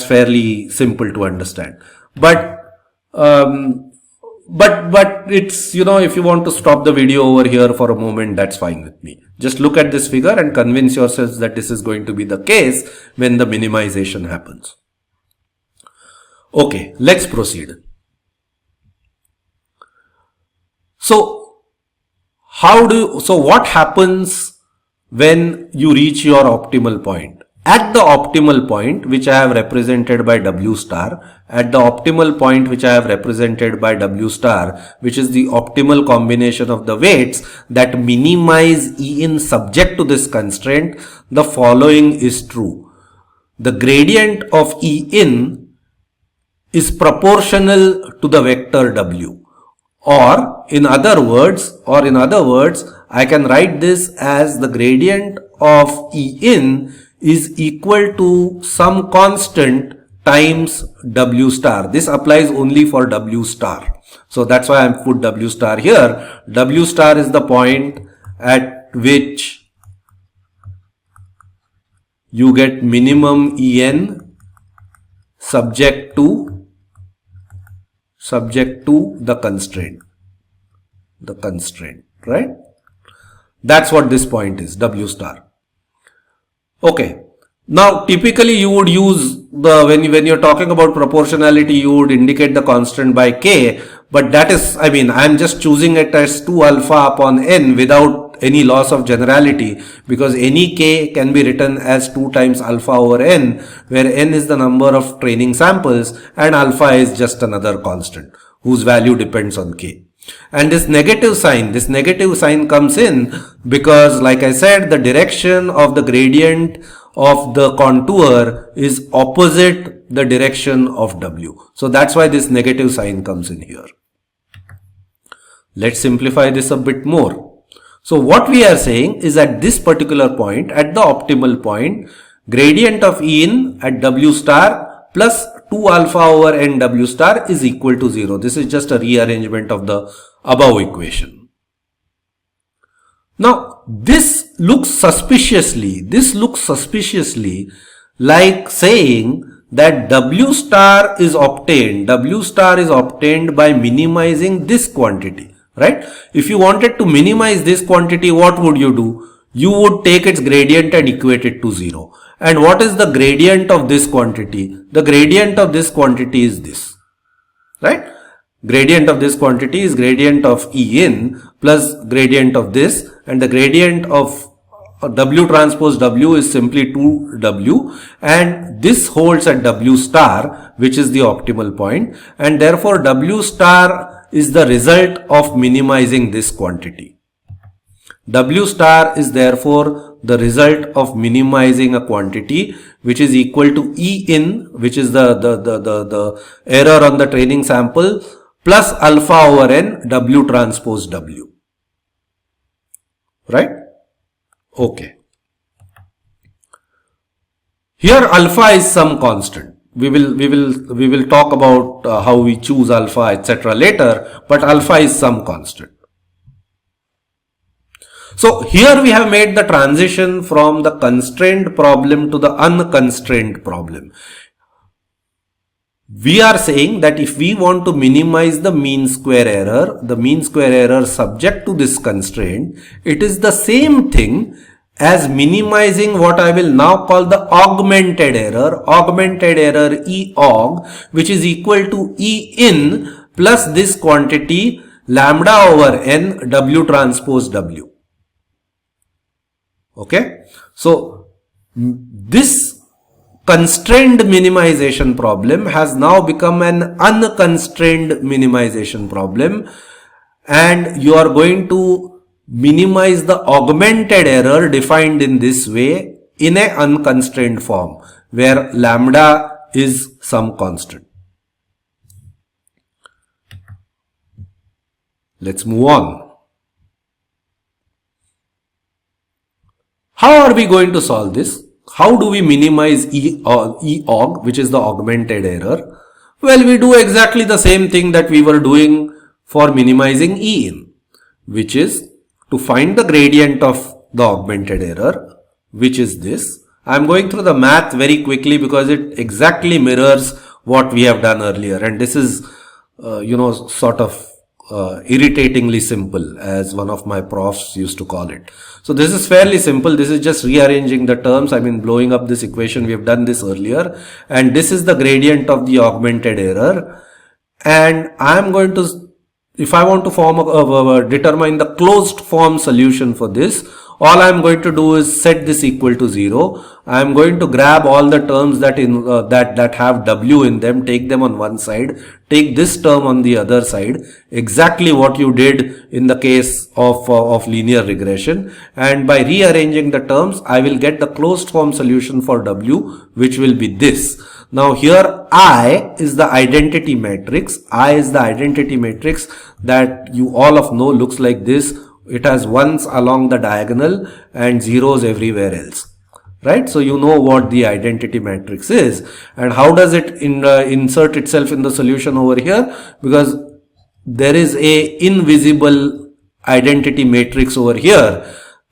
fairly simple to understand. But it's, if you want to stop the video over here for a moment, that's fine with me. Just look at this figure and convince yourselves that this is going to be the case when the minimization happens. Okay, let's proceed. So what happens when you reach your optimal point. At the optimal point, which I have represented by W star, at the optimal point which I have represented by W star, which is the optimal combination of the weights that minimize E in subject to this constraint, the following is true. The gradient of E in is proportional to the vector W. Or in other words, I can write this as the gradient of E in is equal to some constant times W star. This applies only for W star. So that's why I put W star here. W star is the point at which you get minimum En subject to the constraint, right? That's what this point is, W star. Okay. Now, typically you would use when you're talking about proportionality, you would indicate the constant by K, but that is, I'm just choosing it as 2 alpha upon N without any loss of generality, because any K can be written as 2 times alpha over N, where N is the number of training samples and alpha is just another constant whose value depends on K. And this negative sign comes in because, like I said, the direction of the gradient of the contour is opposite the direction of W. So that's why this negative sign comes in here. Let's simplify this a bit more. So what we are saying is at this particular point, at the optimal point, gradient of E in at W star plus 2 alpha over N W star is equal to 0. This is just a rearrangement of the above equation. Now, this looks suspiciously like saying that W star is obtained by minimizing this quantity, right? If you wanted to minimize this quantity, what would you do? You would take its gradient and equate it to 0. And what is the gradient of this quantity? The gradient of this quantity is this, right? Gradient of this quantity is gradient of E in plus gradient of this, and the gradient of W transpose W is simply 2W, and this holds at W star, which is the optimal point, and therefore W star is the result of minimizing this quantity. W star is therefore the result of minimizing a quantity which is equal to E in, which is the error on the training sample, plus alpha over N W transpose W. Right? Okay. Here alpha is some constant. We will talk about how we choose alpha, etc. later, but alpha is some constant. So here we have made the transition from the constrained problem to the unconstrained problem. We are saying that if we want to minimize the mean square error subject to this constraint, it is the same thing as minimizing what I will now call the augmented error E aug, which is equal to E in plus this quantity lambda over N W transpose W. Okay, so this constrained minimization problem has now become an unconstrained minimization problem, and you are going to minimize the augmented error defined in this way in an unconstrained form where lambda is some constant. Let's move on. How are we going to solve this? How do we minimize E aug, which is the augmented error? Well, we do exactly the same thing that we were doing for minimizing E in, which is to find the gradient of the augmented error, which is this. I am going through the math very quickly because it exactly mirrors what we have done earlier, and this is sort of irritatingly simple, as one of my profs used to call it. So this is fairly simple. This is just rearranging the terms. Blowing up this equation. We have done this earlier, and this is the gradient of the augmented error, and I am going to, if I want to form determine the closed form solution for this, All I am going to do is set this equal to 0. I am going to grab all the terms that that have W in them, take them on one side, take this term on the other side, exactly what you did in the case of linear regression, and by rearranging the terms, I will get the closed form solution for W, which will be this. Now here I is the identity matrix. I is the identity matrix that you all of know looks like this. It has ones along the diagonal and zeros everywhere else, right? So you know what the identity matrix is, and how does it insert itself in the solution over here, because there is a invisible identity matrix over here.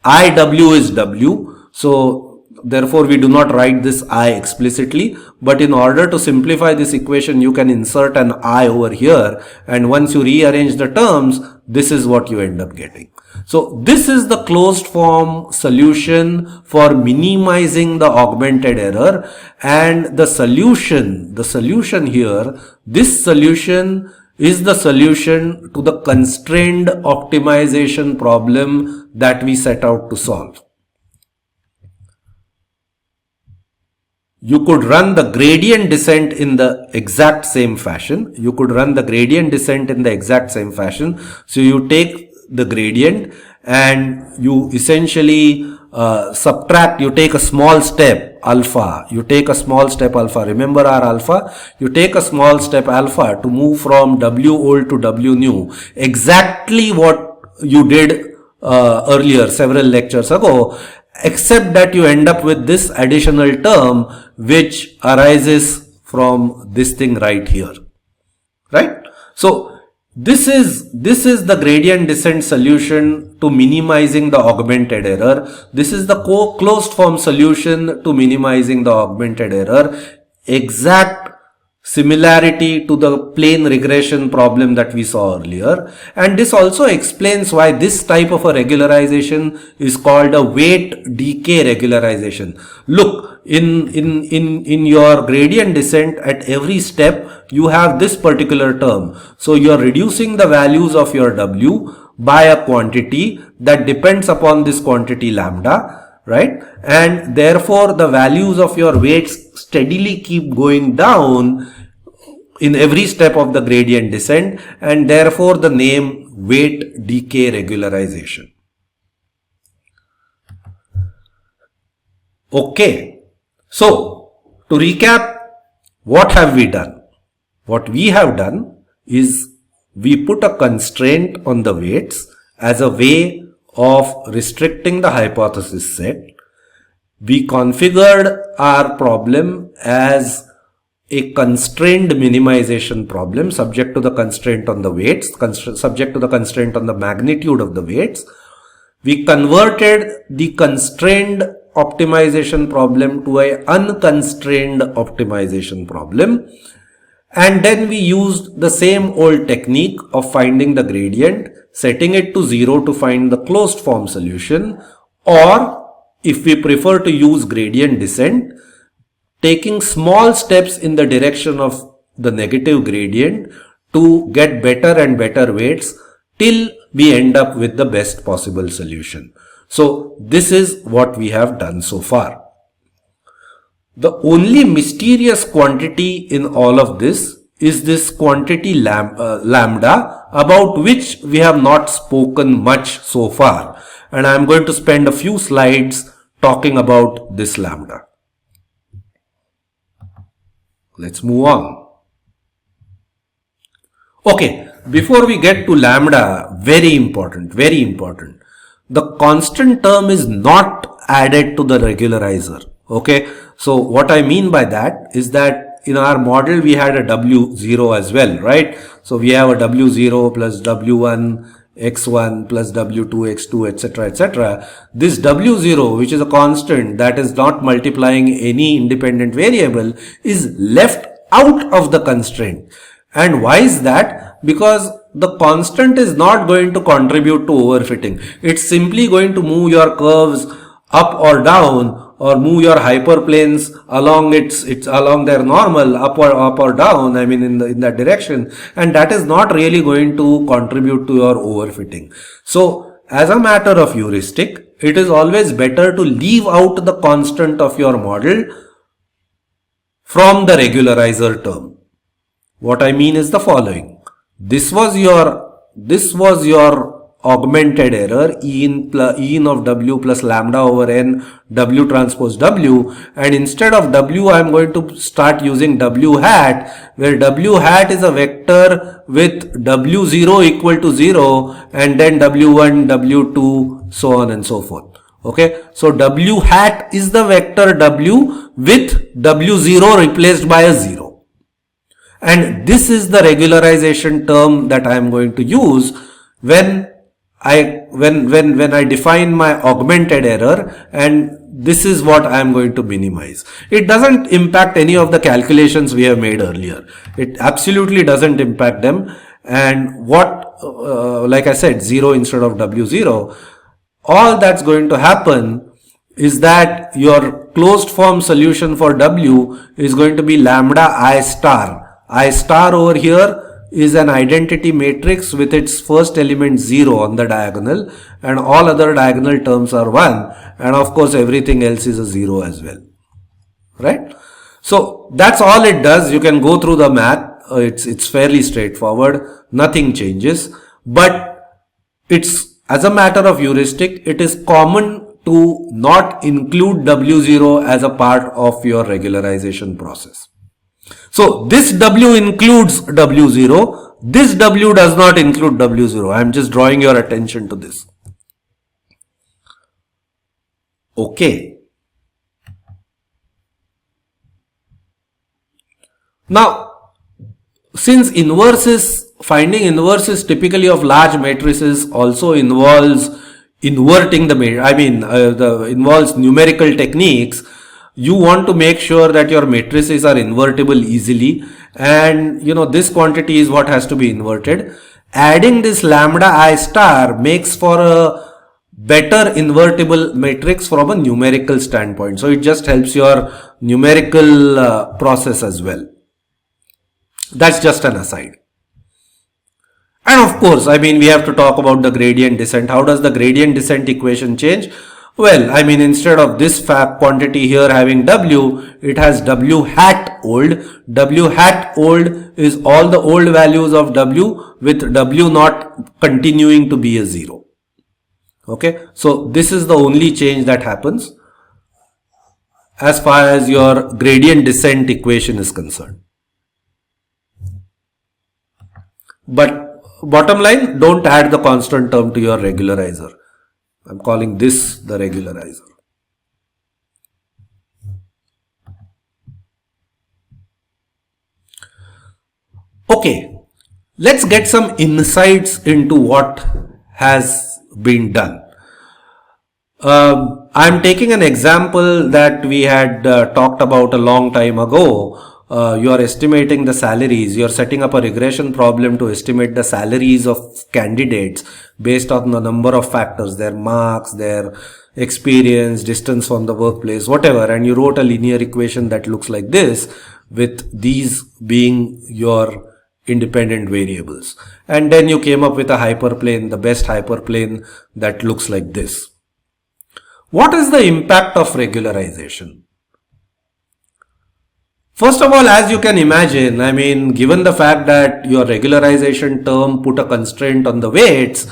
IW is W, so therefore we do not write this I explicitly, but in order to simplify this equation, you can insert an I over here, and once you rearrange the terms, this is what you end up getting. So this is the closed form solution for minimizing the augmented error, and the solution here, this solution is the solution to the constrained optimization problem that we set out to solve. You could run the gradient descent in the exact same fashion. So you take the gradient and you essentially subtract, you take a small step alpha, remember our alpha, you take a small step alpha to move from W old to W new, exactly what you did earlier several lectures ago, except that you end up with this additional term which arises from this thing right here, right? So this is the gradient descent solution to minimizing the augmented error. This is the closed form solution to minimizing the augmented error. Exact similarity to the plane regression problem that we saw earlier. And this also explains why this type of a regularization is called a weight-decay regularization. Look, in your gradient descent, at every step you have this particular term. So you are reducing the values of your W by a quantity that depends upon this quantity lambda, right? And therefore the values of your weights steadily keep going down in every step of the gradient descent, and therefore the name weight-decay regularization. Okay, so to recap, what have we done? What we have done is we put a constraint on the weights as a way of restricting the hypothesis set. We configured our problem as a constrained minimization problem subject to the constraint on the weights, subject to the constraint on the magnitude of the weights. We converted the constrained optimization problem to an unconstrained optimization problem. And then we used the same old technique of finding the gradient, setting it to 0 to find the closed form solution, or if we prefer to use gradient descent, taking small steps in the direction of the negative gradient to get better and better weights till we end up with the best possible solution. So this is what we have done so far. The only mysterious quantity in all of this is this quantity lambda, about which we have not spoken much so far. And I am going to spend a few slides talking about this lambda. Let's move on. Okay, before we get to lambda, very important. The constant term is not added to the regularizer. Okay, so what I mean by that is that in our model we had a W0 as well, right? So we have a W0 plus W1 x1 plus W2 x2 etc etc. This W0, which is a constant that is not multiplying any independent variable, is left out of the constraint. And why is that? Because the constant is not going to contribute to overfitting. It's simply going to move your curves up or down, or move your hyperplanes along along their normal up or down, I mean in that direction, and that is not really going to contribute to your overfitting. So as a matter of heuristic, it is always better to leave out the constant of your model from the regularizer term. What I mean is the following. This was your augmented error, E of W plus lambda over N, W transpose W, and instead of W I am going to start using W hat, where W hat is a vector with W0 equal to 0 and then W1, W2, so on and so forth. Okay, so W hat is the vector W with W0 replaced by a 0. And this is the regularization term that I am going to use when I define my augmented error, and this is what I am going to minimize. It doesn't impact any of the calculations we have made earlier. It absolutely doesn't impact them. And what, like I said, 0 instead of W0, all that's going to happen is that your closed form solution for W is going to be lambda I star. I star over here is an identity matrix with its first element 0 on the diagonal, and all other diagonal terms are 1, and of course everything else is a 0 as well, right? So that's all it does. You can go through the math. It's fairly straightforward. Nothing changes, but it's, as a matter of heuristic, it is common to not include W0 as a part of your regularization process. So this W includes W0, this W does not include W0. I am just drawing your attention to this. Okay. Now, since finding inverses typically of large matrices also involves inverting the matrix, involves numerical techniques, you want to make sure that your matrices are invertible easily, and this quantity is what has to be inverted. Adding this lambda I star makes for a better invertible matrix from a numerical standpoint. So it just helps your numerical process as well. That's just an aside. And of course, we have to talk about the gradient descent. How does the gradient descent equation change? Well, instead of this quantity here having W, it has W hat old. W hat old is all the old values of W with W not continuing to be a 0. Okay, so this is the only change that happens as far as your gradient descent equation is concerned. But bottom line, don't add the constant term to your regularizer. I'm calling this the regularizer. Okay, let's get some insights into what has been done. I'm taking an example that we had talked about a long time ago. You are estimating the salaries. You are setting up a regression problem to estimate the salaries of candidates based on the number of factors, their marks, their experience, distance from the workplace, whatever. And you wrote a linear equation that looks like this, with these being your independent variables. And then you came up with a hyperplane, the best hyperplane that looks like this. What is the impact of regularization? First of all, as you can imagine, given the fact that your regularization term put a constraint on the weights,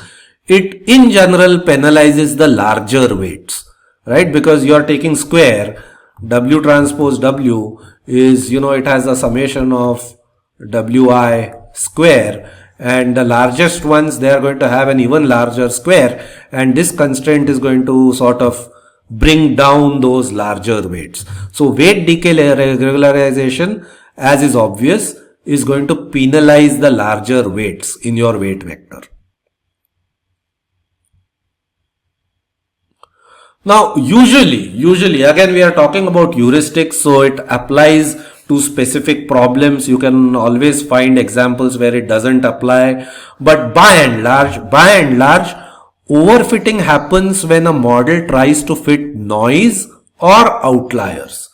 it in general penalizes the larger weights, right? Because you are taking square, W transpose W is, it has a summation of Wi square, and the largest ones, they are going to have an even larger square, and this constraint is going to sort of bring down those larger weights. So weight decay regularization, as is obvious, is going to penalize the larger weights in your weight vector. Now usually again we are talking about heuristics, so it applies to specific problems. You can always find examples where it doesn't apply, but by and large overfitting happens when a model tries to fit noise or outliers,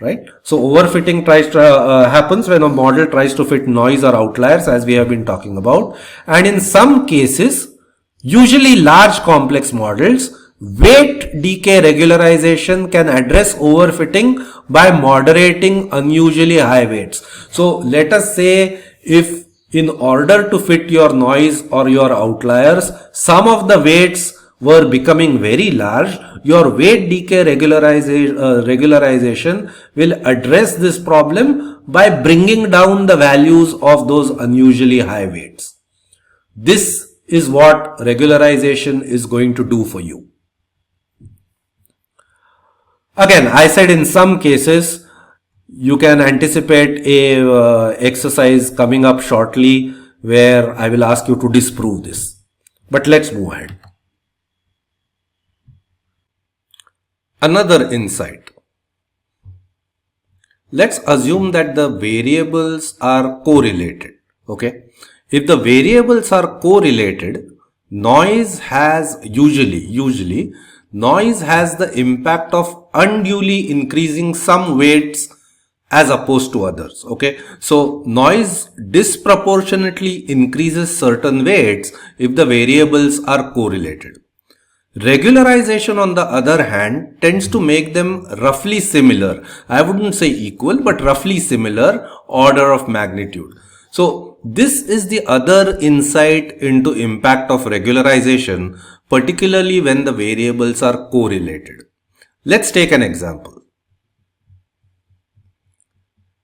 right? So overfitting happens when a model tries to fit noise or outliers, as we have been talking about. And in some cases, usually large complex models, Weight-decay regularization can address overfitting by moderating unusually high weights. So let us say if in order to fit your noise or your outliers, some of the weights were becoming very large, your weight-decay regularization will address this problem by bringing down the values of those unusually high weights. This is what regularization is going to do for you. Again, I said in some cases, you can anticipate a exercise coming up shortly where I will ask you to disprove this. But let's move ahead. Another insight. Let's assume that the variables are correlated. Okay. If the variables are correlated, noise has usually noise has the impact of unduly increasing some weights as opposed to others. Okay. So noise disproportionately increases certain weights if the variables are correlated. Regularization, on the other hand, tends to make them roughly similar. I wouldn't say equal, but roughly similar order of magnitude. So this is the other insight into impact of regularization, particularly when the variables are correlated. Let's take an example.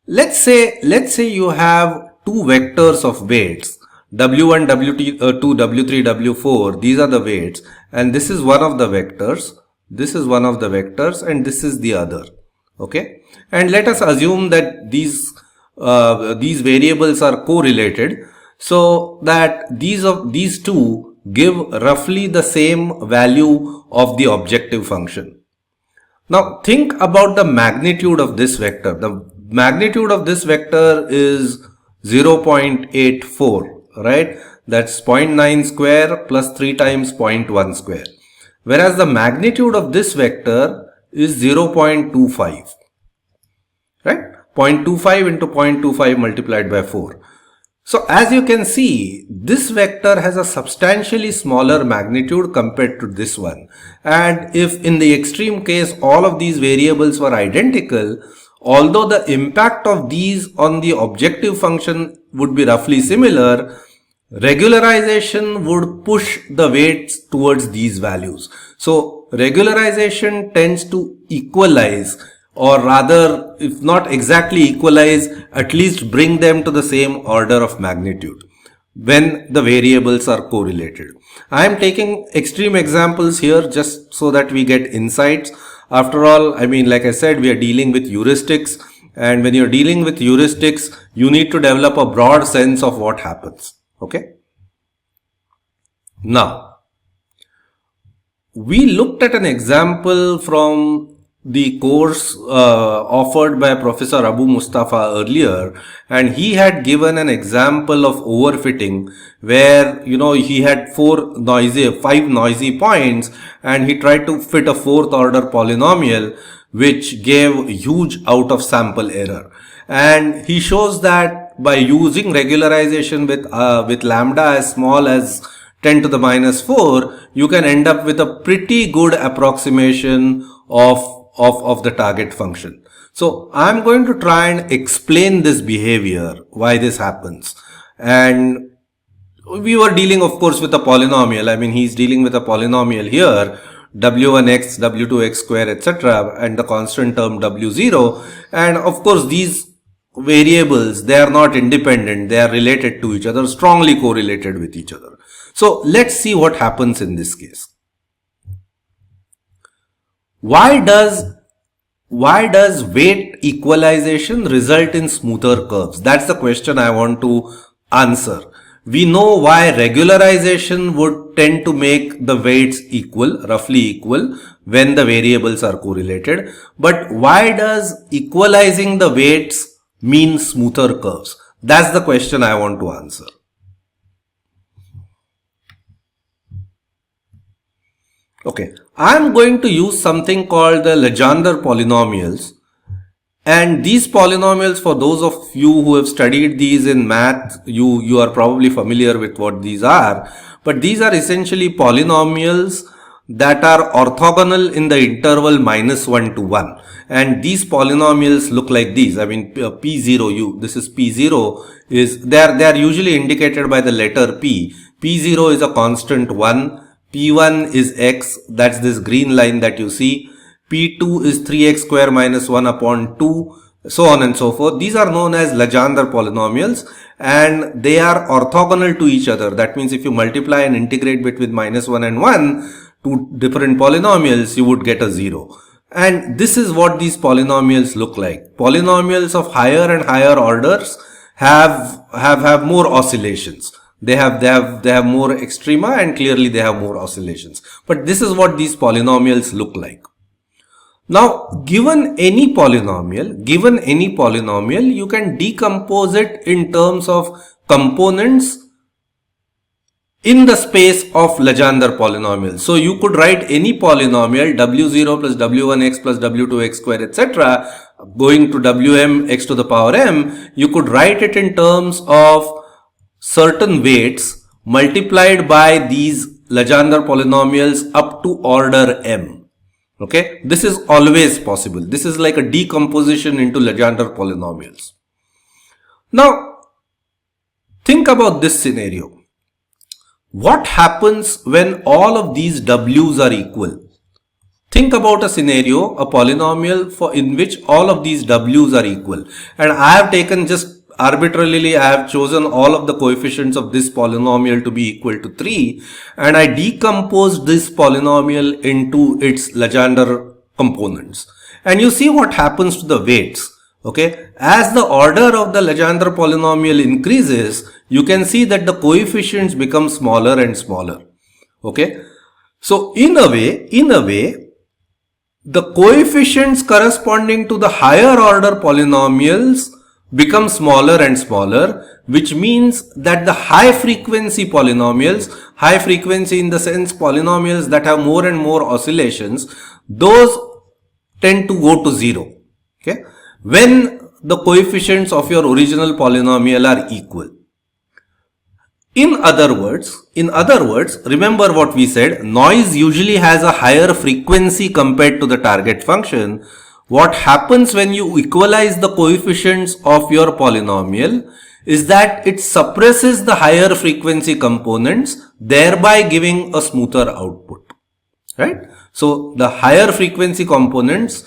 Let's say you have two vectors of weights, W1, W2, W3, W4, these are the weights, and this is one of the vectors, this is one of the vectors, and this is the other. Okay, and let us assume that these variables are correlated, so that these two give roughly the same value of the objective function. Now think about the magnitude of this vector. The magnitude of this vector is 0.84. Right? That's 0.9 square plus 3 times 0.1 square. Whereas the magnitude of this vector is 0.25. Right? 0.25 into 0.25 multiplied by 4. So as you can see, this vector has a substantially smaller magnitude compared to this one. And if in the extreme case all of these variables were identical, although the impact of these on the objective function would be roughly similar, regularization would push the weights towards these values. So regularization tends to equalize, or rather, if not exactly equalize, at least bring them to the same order of magnitude when the variables are correlated. I am taking extreme examples here just so that we get insights. After all, I mean, like I said, we are dealing with heuristics, and when you're dealing with heuristics, you need to develop a broad sense of what happens. Okay. Now, we looked at an example from the course offered by Professor Abu Mustafa earlier, and he had given an example of overfitting where, he had 5 noisy points, and he tried to fit a fourth order polynomial which gave huge out of sample error. And he shows that by using regularization with lambda as small as 10 to the minus 4, you can end up with a pretty good approximation of the target function. So I'm going to try and explain this behavior, why this happens. And we were dealing, of course, with a polynomial. I mean, he's dealing with a polynomial here, w1x, w2x square, etc., and the constant term w0. And of course, these variables, they are not independent, they are related to each other, strongly correlated with each other. So let's see what happens in this case. Why does weight equalization result in smoother curves? That's the question I want to answer. We know why regularization would tend to make the weights equal, roughly equal, when the variables are correlated. But why does equalizing the weights mean smoother curves? That's the question I want to answer. Okay, I'm going to use something called the Legendre polynomials. And these polynomials, for those of you who have studied these in math, you are probably familiar with what these are. But these are essentially polynomials that are orthogonal in the interval -1 to 1. And these polynomials look like these. I mean, P0, this is P0 is, they are usually indicated by the letter P. P0 is a constant 1. P1 is X, that's this green line that you see. P2 is 3x square minus 1 upon 2, so on and so forth. These are known as Legendre polynomials and they are orthogonal to each other. That means if you multiply and integrate between -1 and 1, two different polynomials, you would get a 0. And this is what these polynomials look like. Polynomials of higher and higher orders have more oscillations. They have more extrema and clearly they have more oscillations. But this is what these polynomials look like. Now, given any polynomial, you can decompose it in terms of components in the space of Legendre polynomials. So you could write any polynomial w0 plus w1x plus w2x square, etc. going to wm x to the power m. You could write it in terms of certain weights multiplied by these Legendre polynomials up to order m. Okay, this is always possible. This is like a decomposition into Legendre polynomials. Now, think about this scenario. What happens when all of these w's are equal? Think about a scenario, a polynomial in which all of these w's are equal. And I have taken just arbitrarily, I have chosen all of the coefficients of this polynomial to be equal to 3 and I decomposed this polynomial into its Legendre components. And you see what happens to the weights. Okay, as the order of the Legendre polynomial increases, you can see that the coefficients become smaller and smaller. Okay, so in a way, the coefficients corresponding to the higher order polynomials become smaller and smaller, which means that the high frequency polynomials, high frequency in the sense polynomials that have more and more oscillations, those tend to go to 0. Okay, when the coefficients of your original polynomial are equal. In other words, remember what we said, noise usually has a higher frequency compared to the target function. What happens when you equalize the coefficients of your polynomial is that it suppresses the higher frequency components, thereby giving a smoother output, right? So the higher frequency components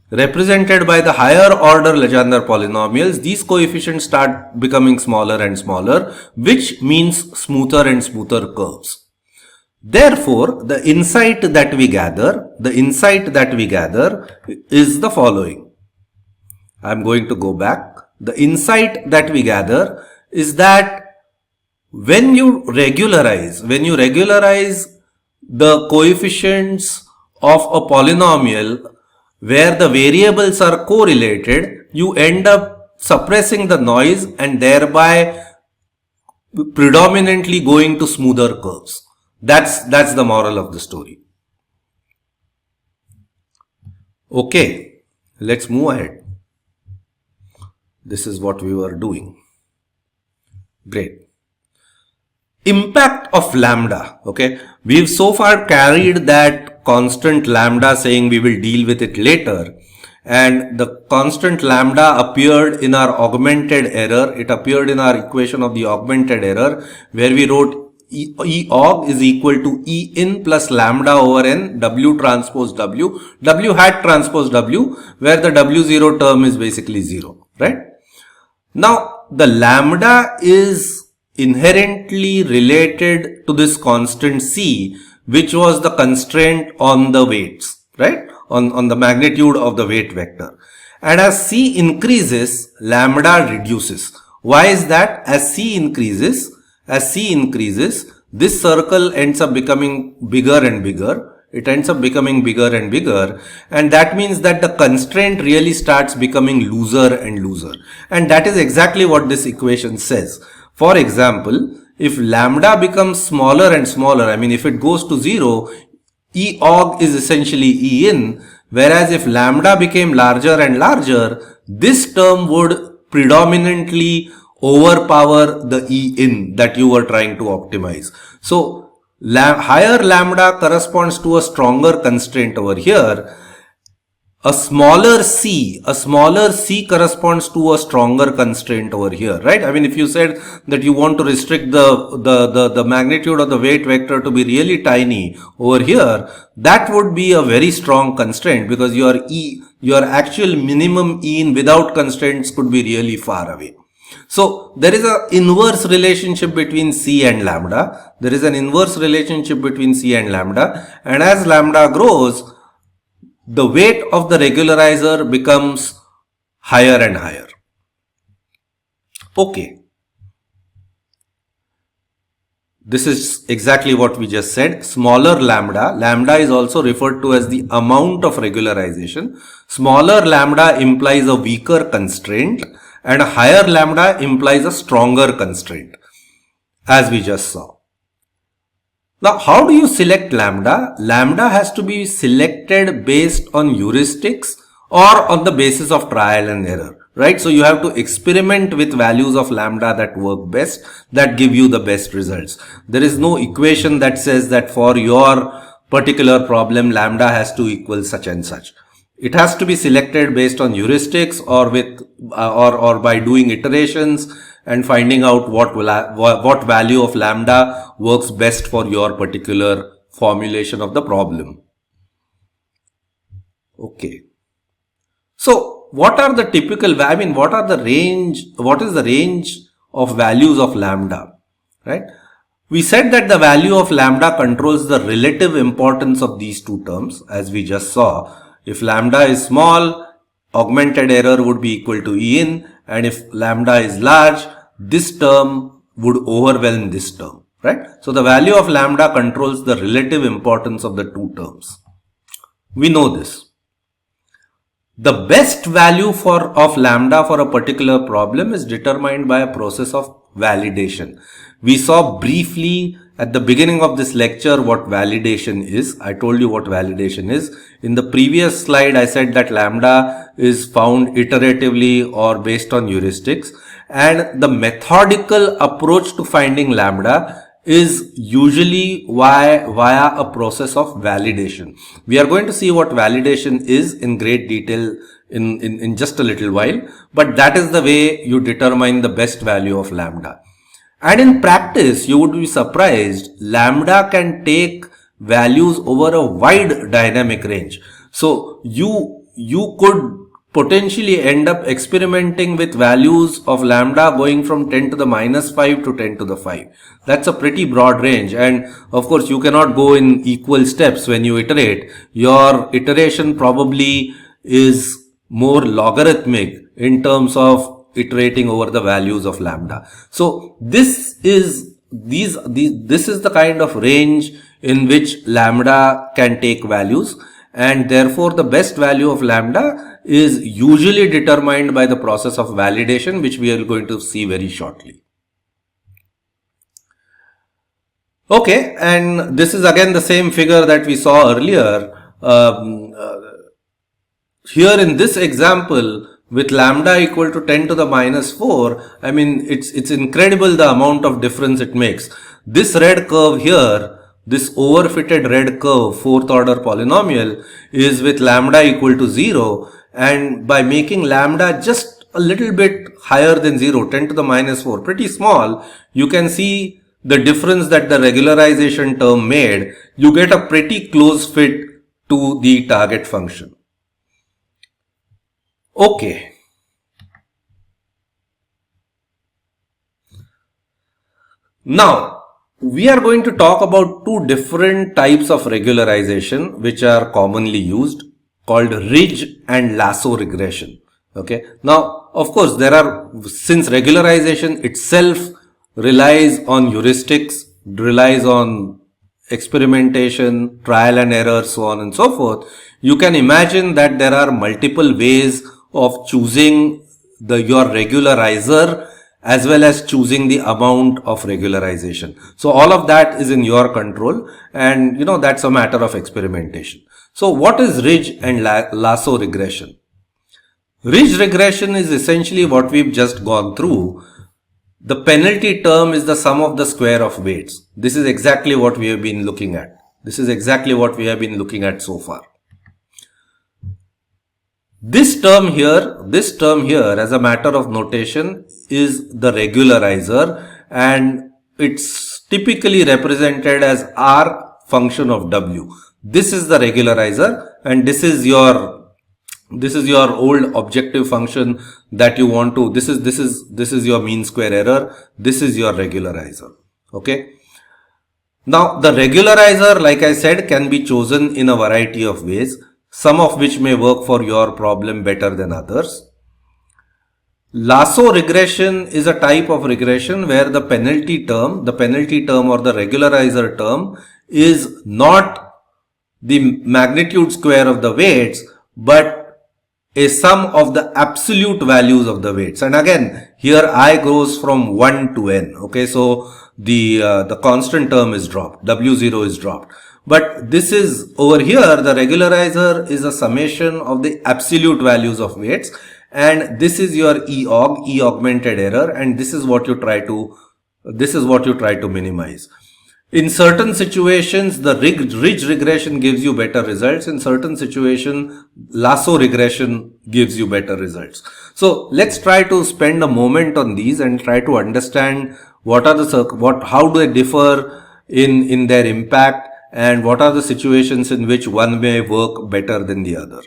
represented by the higher order Legendre polynomials, these coefficients start becoming smaller and smaller, which means smoother and smoother curves. Therefore, the insight that we gather is the following. I'm going to go back. The insight that we gather is that when you regularize the coefficients of a polynomial where the variables are correlated, you end up suppressing the noise and thereby predominantly going to smoother curves. That's the moral of the story. Okay, let's move ahead. This is what we were doing. Great. Impact of lambda. Okay, we've so far carried that constant lambda, saying we will deal with it later. And the constant lambda appeared in our augmented error. It appeared in our equation of the augmented error where we wrote E aug is equal to E in plus lambda over n W transpose W, W hat transpose W, where the W0 term is basically 0, right? Now, the lambda is inherently related to this constant C, which was the constraint on the weights, right? On the magnitude of the weight vector. And as C increases, lambda reduces. Why is that? As C increases, this circle ends up becoming bigger and bigger. It ends up becoming bigger and bigger. And that means that the constraint really starts becoming looser and looser. And that is exactly what this equation says. For example, if lambda becomes smaller and smaller, I mean, if it goes to 0, E aug is essentially E in. Whereas if lambda became larger and larger, this term would predominantly overpower the E in that you were trying to optimize. So higher lambda corresponds to a stronger constraint over here. A smaller c corresponds to a stronger constraint over here, right? I mean, if you said that you want to restrict the magnitude of the weight vector to be really tiny over here, that would be a very strong constraint, because your actual minimum in without constraints could be really far away. So there is an inverse relationship between c and lambda. There is an inverse relationship between c and lambda, and as lambda grows, the weight of the regularizer becomes higher and higher. Okay. This is exactly what we just said. Smaller lambda. Lambda is also referred to as the amount of regularization. Smaller lambda implies a weaker constraint, and a higher lambda implies a stronger constraint, as we just saw. Now, how do you select lambda? Lambda has to be selected based on heuristics or on the basis of trial and error, right? So you have to experiment with values of lambda that work best, that give you the best results. There is no equation that says that for your particular problem, lambda has to equal such and such. It has to be selected based on heuristics or with or by doing iterations and finding out what value of lambda works best for your particular formulation of the problem. Okay. So what are the typical, what is the range of values of lambda, right? We said that the value of lambda controls the relative importance of these two terms, as we just saw. If lambda is small, augmented error would be equal to E in, and if lambda is large, this term would overwhelm this term, right? So the value of lambda controls the relative importance of the two terms. We know this. The best value of lambda for a particular problem is determined by a process of validation. We saw briefly at the beginning of this lecture what validation is. I told you what validation is. In the previous slide, I said that lambda is found iteratively or based on heuristics, and the methodical approach to finding lambda is usually via a process of validation. We are going to see what validation is in great detail in just a little while, but that is the way you determine the best value of lambda. And in practice, you would be surprised, lambda can take values over a wide dynamic range. So you could potentially end up experimenting with values of lambda going from 10 to the minus 5 to 10 to the 5. That's a pretty broad range, and of course you cannot go in equal steps when you iterate. Your iteration probably is more logarithmic in terms of iterating over the values of lambda. So this is the kind of range in which lambda can take values, and therefore the best value of lambda is usually determined by the process of validation, which we are going to see very shortly. Okay, and this is again the same figure that we saw earlier. Here in this example, with lambda equal to 10 to the minus 4, I mean, it's incredible the amount of difference it makes. This red curve here, this overfitted red curve, fourth order polynomial, is with lambda equal to 0, and by making lambda just a little bit higher than 0, 10 to the minus 4, pretty small, you can see the difference that the regularization term made. You get a pretty close fit to the target function. Okay. Now, we are going to talk about two different types of regularization which are commonly used, called Ridge and Lasso regression. Okay. Now, of course, since regularization itself relies on heuristics, relies on experimentation, trial and error, so on and so forth, you can imagine that there are multiple ways of choosing your regularizer as well as choosing the amount of regularization. So all of that is in your control, and that's a matter of experimentation. So what is Ridge and Lasso regression? Ridge regression is essentially what we've just gone through. The penalty term is the sum of the square of weights. This is exactly what we have been looking at. This is exactly what we have been looking at so far. This term here as a matter of notation is the regularizer, and it's typically represented as R function of W. This is the regularizer, and this is your old objective function that you want to, this is your mean square error, this is your regularizer. Okay. Now the regularizer, like I said, can be chosen in a variety of ways, some of which may work for your problem better than others. Lasso regression is a type of regression where the penalty term or the regularizer term is not the magnitude square of the weights, but a sum of the absolute values of the weights. And again, here I goes from 1 to n. Okay, so the constant term is dropped, W0 is dropped. But this is over here, the regularizer is a summation of the absolute values of weights, and this is your E augmented error, and this is what you try to minimize. In certain situations, the ridge regression gives you better results. In certain situations, lasso regression gives you better results. So let's try to spend a moment on these and try to understand how do they differ in their impact, and what are the situations in which one may work better than the other.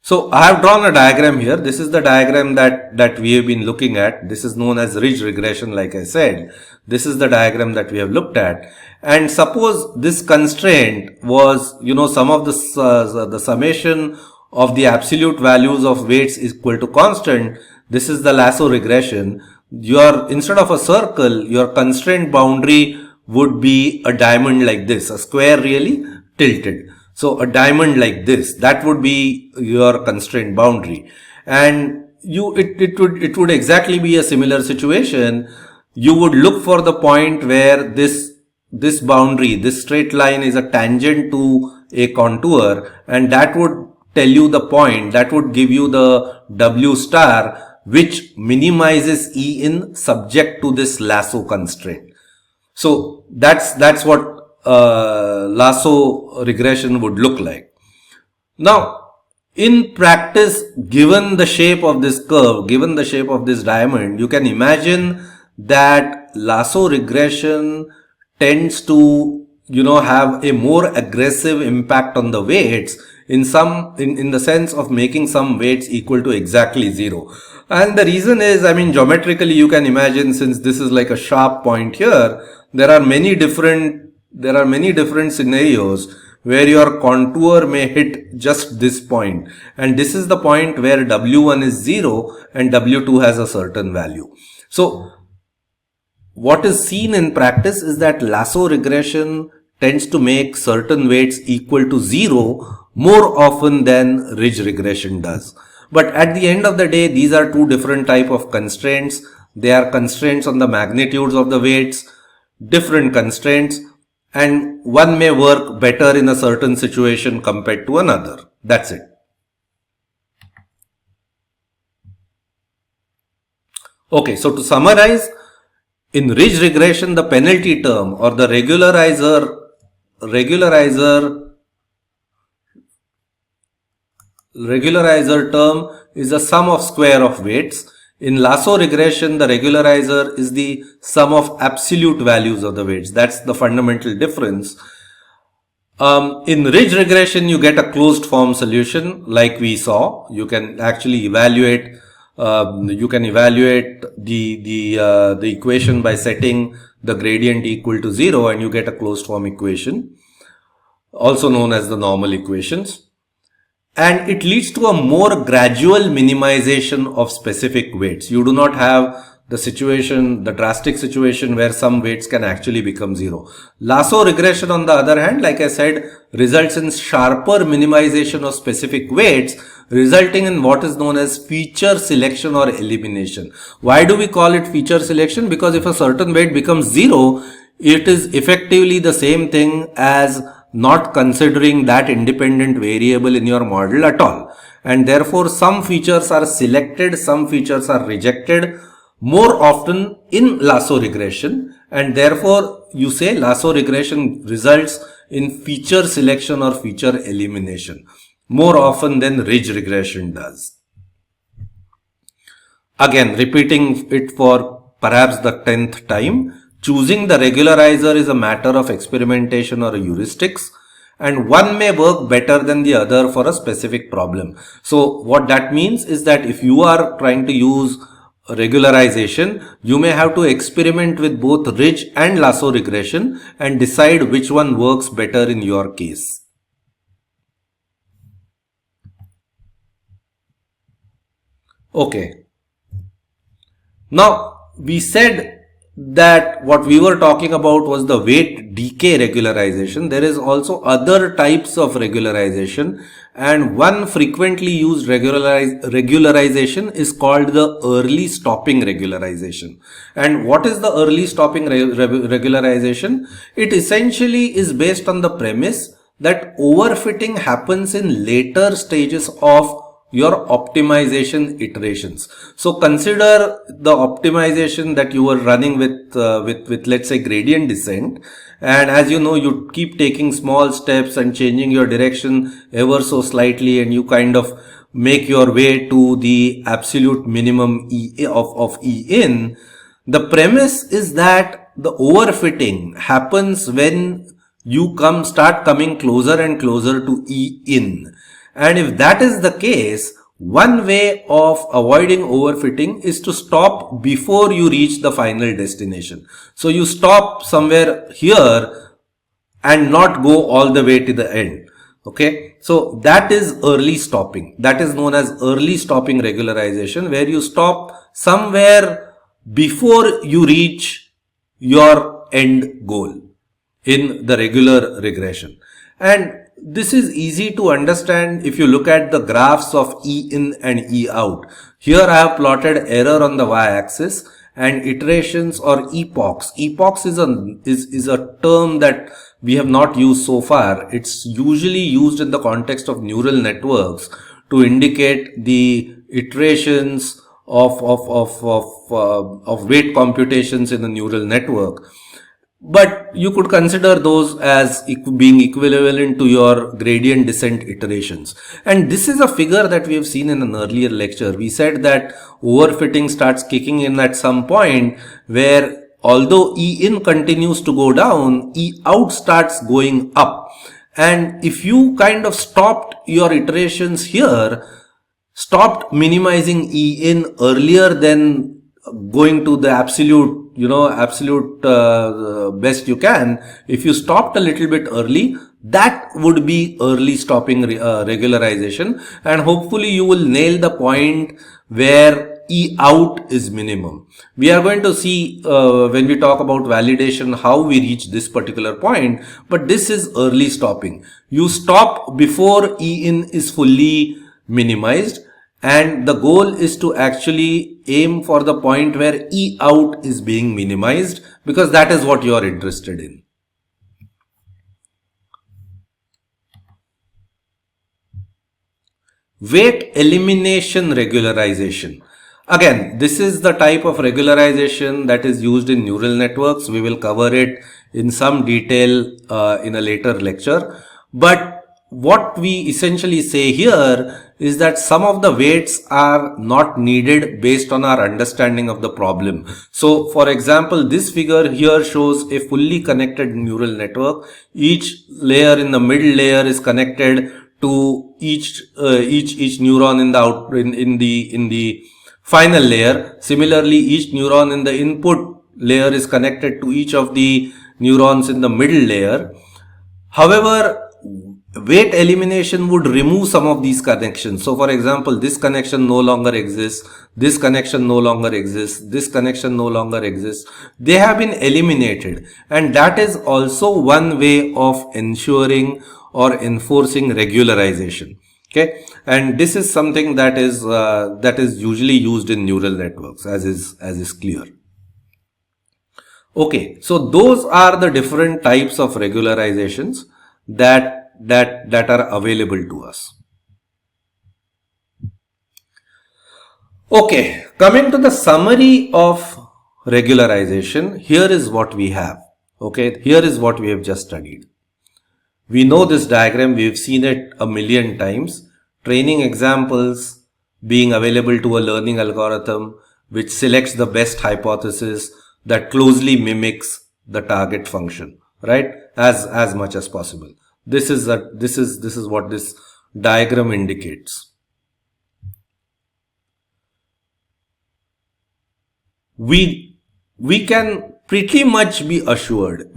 So I have drawn a diagram here. This is the diagram that we have been looking at. This is known as ridge regression, like I said. This is the diagram that we have looked at. And suppose this constraint was, some of the summation of the absolute values of weights is equal to constant. This is the lasso regression. Instead of a circle, your constraint boundary would be a diamond like this, a square really tilted. So a diamond like this, that would be your constraint boundary. And it would exactly be a similar situation. You would look for the point where this boundary, this straight line is a tangent to a contour, and that would tell you the point, that would give you the W star, which minimizes E in subject to this lasso constraint. So that's what lasso regression would look like. Now, in practice, given the shape of this curve, given the shape of this diamond, you can imagine that lasso regression tends to, have a more aggressive impact on the weights in the sense of making some weights equal to exactly 0. And the reason is, geometrically, you can imagine, since this is like a sharp point here, there are many different scenarios where your contour may hit just this point, and this is the point where W1 is 0 and W2 has a certain value. So what is seen in practice is that lasso regression tends to make certain weights equal to 0 more often than ridge regression does. But at the end of the day, these are two different type of constraints. They are constraints on the magnitudes of the weights, different constraints, and one may work better in a certain situation compared to another. That's it. Okay, so to summarize, in ridge regression, the penalty term or the regularizer term is the sum of square of weights. In lasso regression, the regularizer is the sum of absolute values of the weights. That's the fundamental difference. In ridge regression, you get a closed form solution like we saw. You can actually evaluate the equation by setting the gradient equal to 0, and you get a closed form equation, also known as the normal equations. And it leads to a more gradual minimization of specific weights. You do not have the drastic situation where some weights can actually become 0. Lasso regression, on the other hand, like I said, results in sharper minimization of specific weights, resulting in what is known as feature selection or elimination. Why do we call it feature selection? Because if a certain weight becomes 0, it is effectively the same thing as not considering that independent variable in your model at all. and therefore some features are selected, some features are rejected more often in lasso regression, and therefore you say lasso regression results in feature selection or feature elimination more often than ridge regression does. Again, repeating it for perhaps the 10th time, choosing the regularizer is a matter of experimentation or heuristics, and one may work better than the other for a specific problem. So what that means is that if you are trying to use regularization, you may have to experiment with both ridge and lasso regression and decide which one works better in your case. Okay. Now, we said that what we were talking about was the weight decay regularization. There is also other types of regularization, and one frequently used regularization is called the early stopping regularization. And what is the early stopping regularization? It essentially is based on the premise that overfitting happens in later stages of your optimization iterations. So consider the optimization that you were running with let's say gradient descent, and as you know, you keep taking small steps and changing your direction ever so slightly, and you kind of make your way to the absolute minimum of E in. The premise is that the overfitting happens when you start coming closer and closer to E in. And if that is the case, one way of avoiding overfitting is to stop before you reach the final destination. So you stop somewhere here and not go all the way to the end. Okay. So that is early stopping. That is known as early stopping regularization, where you stop somewhere before you reach your end goal in the regular regression. And this is easy to understand if you look at the graphs of E in and E out. Here I have plotted error on the y-axis and iterations or epochs. Epochs is a term that we have not used so far. It's usually used in the context of neural networks to indicate the iterations of weight computations in a neural network. But you could consider those as being equivalent to your gradient descent iterations. And this is a figure that we have seen in an earlier lecture. We said that overfitting starts kicking in at some point where although E in continues to go down, E out starts going up. And if you kind of stopped your iterations here, stopped minimizing E in earlier than going to the absolute best you can, if you stopped a little bit early, that would be early stopping regularization, and hopefully you will nail the point where E out is minimum. We are going to see when we talk about validation how we reach this particular point, but this is early stopping. You stop before E in is fully minimized, and the goal is to actually aim for the point where E out is being minimized, because that is what you are interested in. Weight elimination regularization. Again, this is the type of regularization that is used in neural networks. We will cover it in some detail in a later lecture. But what we essentially say here is that some of the weights are not needed based on our understanding of the problem. So for example, this figure here shows a fully connected neural network. Each layer in the middle layer is connected to each neuron in the final layer. Similarly, each neuron in the input layer is connected to each of the neurons in the middle layer. However, weight elimination would remove some of these connections. So for example, this connection no longer exists, this connection no longer exists, this connection no longer exists. They have been eliminated, and that is also one way of ensuring or enforcing regularization. Okay, and this is something that is usually used in neural networks, as is clear. Okay, so those are the different types of regularizations that are available to us. Okay, coming to the summary of regularization, here is what we have. Okay, here is what we have just studied. We know this diagram, we've seen it a million times. Training examples being available to a learning algorithm which selects the best hypothesis that closely mimics the target function, right? As much as possible. This is what this diagram indicates. We can pretty much be assured,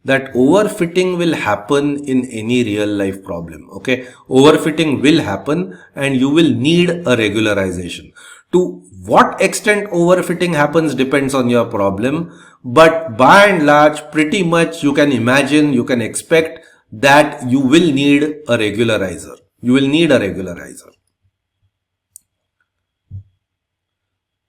that overfitting will happen in any real life problem. Okay, overfitting will happen and you will need a regularization. To what extent overfitting happens depends on your problem, but by and large, pretty much you can imagine, you can expect that you will need a regularizer.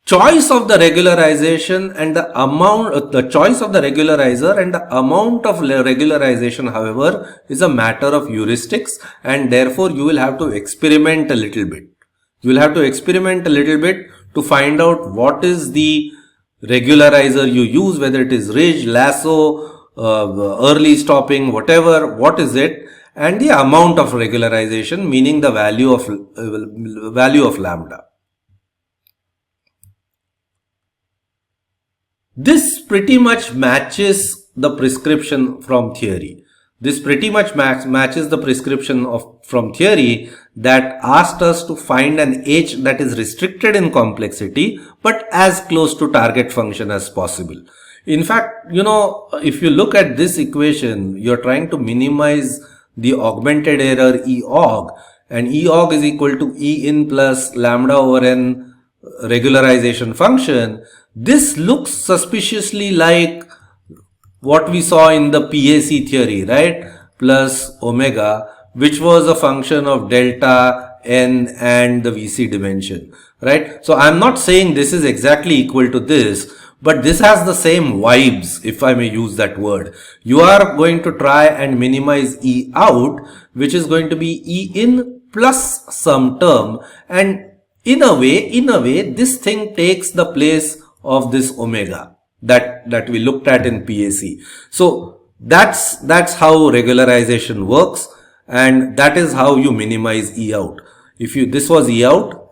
Choice of the regularization and the amount, the choice of the regularizer and the amount of regularization, however, is a matter of heuristics, and therefore you will have to experiment a little bit. You will have to experiment a little bit to find out what is the regularizer you use, whether it is Ridge, Lasso, early stopping, whatever, what is it, and the amount of regularization, meaning the value of lambda. This pretty much matches the prescription from theory. This pretty much matches the prescription from theory that asked us to find an h that is restricted in complexity but as close to target function as possible. In fact, if you look at this equation, you're trying to minimize the augmented error E-aug, and E-aug is equal to E in plus lambda over n regularization function. This looks suspiciously like what we saw in the PAC theory, right? Plus omega, which was a function of delta n and the VC dimension, right? So I'm not saying this is exactly equal to this, but this has the same vibes, if I may use that word. You are going to try and minimize E out, which is going to be E in plus some term, and in a way, this thing takes the place of this omega that we looked at in PAC. So that's how regularization works, and that is how you minimize E out. This was E out,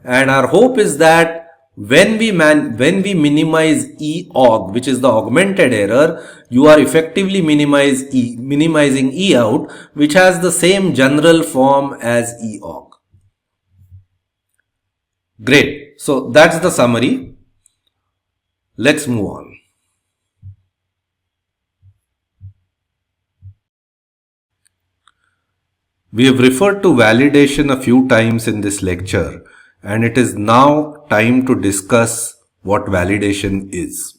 and our hope is that when we minimize E aug, which is the augmented error, you are effectively minimizing E out, which has the same general form as E aug. Great. So that's the summary. Let's move on. We have referred to validation a few times in this lecture, and it is now time to discuss what validation is.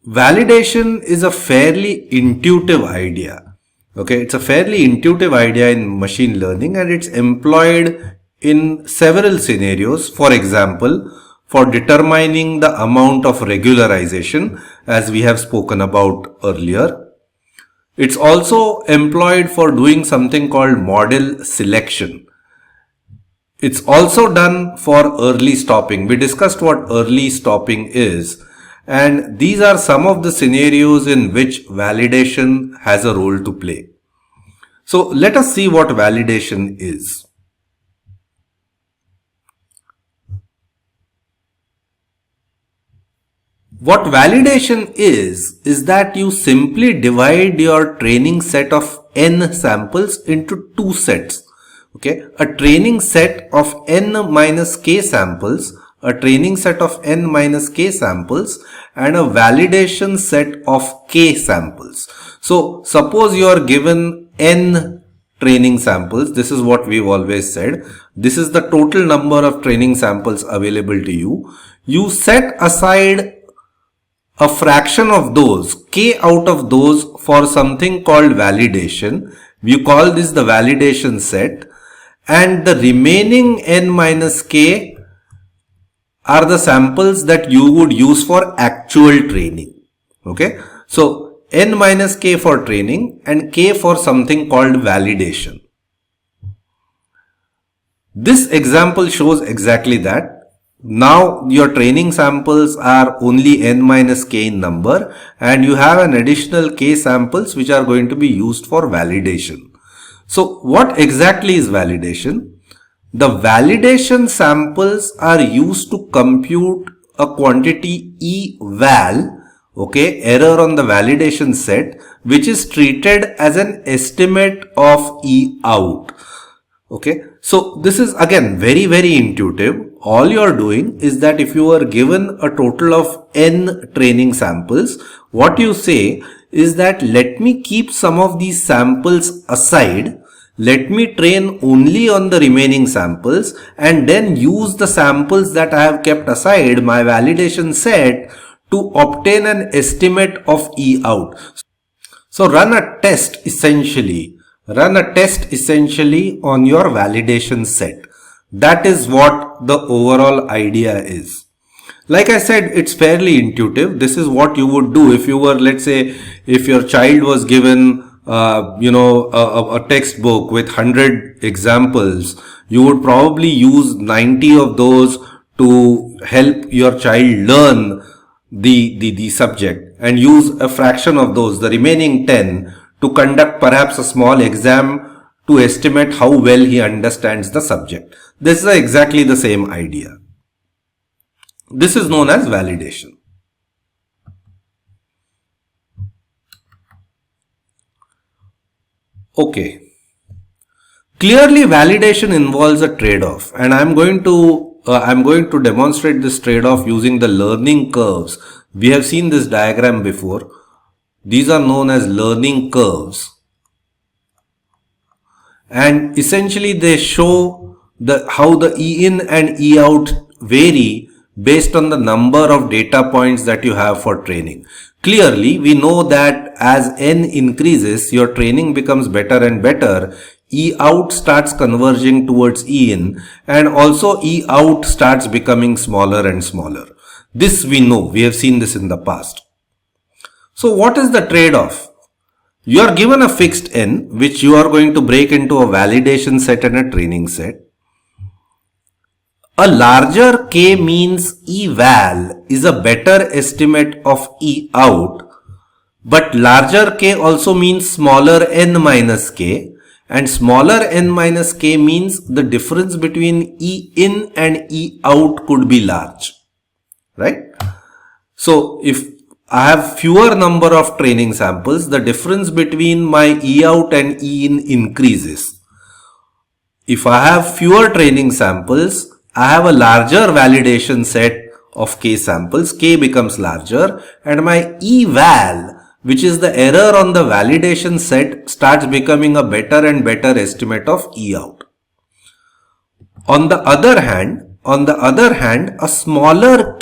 Validation is a fairly intuitive idea. Okay, it's a fairly intuitive idea in machine learning, and it's employed in several scenarios. For example, for determining the amount of regularization, as we have spoken about earlier. It's also employed for doing something called model selection. It's also done for early stopping. We discussed what early stopping is, and these are some of the scenarios in which validation has a role to play. So let us see what validation is. What validation is that you simply divide your training set of n samples into two sets. Okay, a training set of n minus k samples, and a validation set of k samples. So suppose you are given n training samples. This is what we've always said. This is the total number of training samples available to you. You set aside a fraction of those, k out of those, for something called validation. We call this the validation set, and the remaining n minus k are the samples that you would use for actual training. Okay, so n minus k for training and k for something called validation. This example shows exactly that. Now your training samples are only n minus k in number, and you have an additional k samples which are going to be used for validation. So what exactly is validation? The validation samples are used to compute a quantity eval, okay, error on the validation set, which is treated as an estimate of E out. Okay, so this is again very intuitive. All you're doing is that if you are given a total of n training samples, what you say is that let me keep some of these samples aside, let me train only on the remaining samples, and then use the samples that I have kept aside, my validation set, to obtain an estimate of E out. So run a test essentially on your validation set. That is what the overall idea is. Like I said, it's fairly intuitive. This is what you would do if you were, let's say, if your child was given, a textbook with 100 examples, you would probably use 90 of those to help your child learn the subject, and use a fraction of those, the remaining 10, to conduct perhaps a small exam to estimate how well he understands the subject. This is exactly the same idea. This is known as validation. Okay. Clearly, validation involves a trade-off, and I'm going to demonstrate this trade-off using the learning curves. We have seen this diagram before. These are known as learning curves, and essentially they show how the E in and E out vary based on the number of data points that you have for training. Clearly, we know that as n increases, your training becomes better and better. E out starts converging towards E in, and also E out starts becoming smaller and smaller. This we know, we have seen this in the past. So what is the trade-off? You are given a fixed n, which you are going to break into a validation set and a training set. A larger k means eval is a better estimate of E out, but larger k also means smaller n minus k, and smaller n minus k means the difference between E in and E out could be large, right? So if I have fewer number of training samples, the difference between my E out and E in increases. If I have fewer training samples, I have a larger validation set of k samples, k becomes larger, and my eval, which is the error on the validation set, starts becoming a better and better estimate of E out. On the other hand, a smaller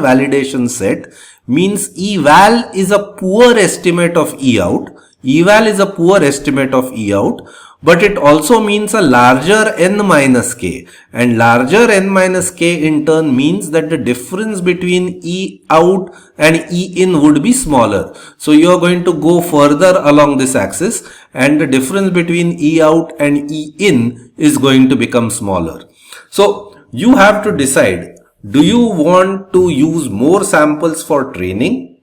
validation set means eval is a poor estimate of E out. Eval is a poor estimate of E out, but it also means a larger n minus k, and larger n minus k in turn means that the difference between E out and E in would be smaller. So you are going to go further along this axis, and the difference between E out and E in is going to become smaller. So you have to decide, do you want to use more samples for training,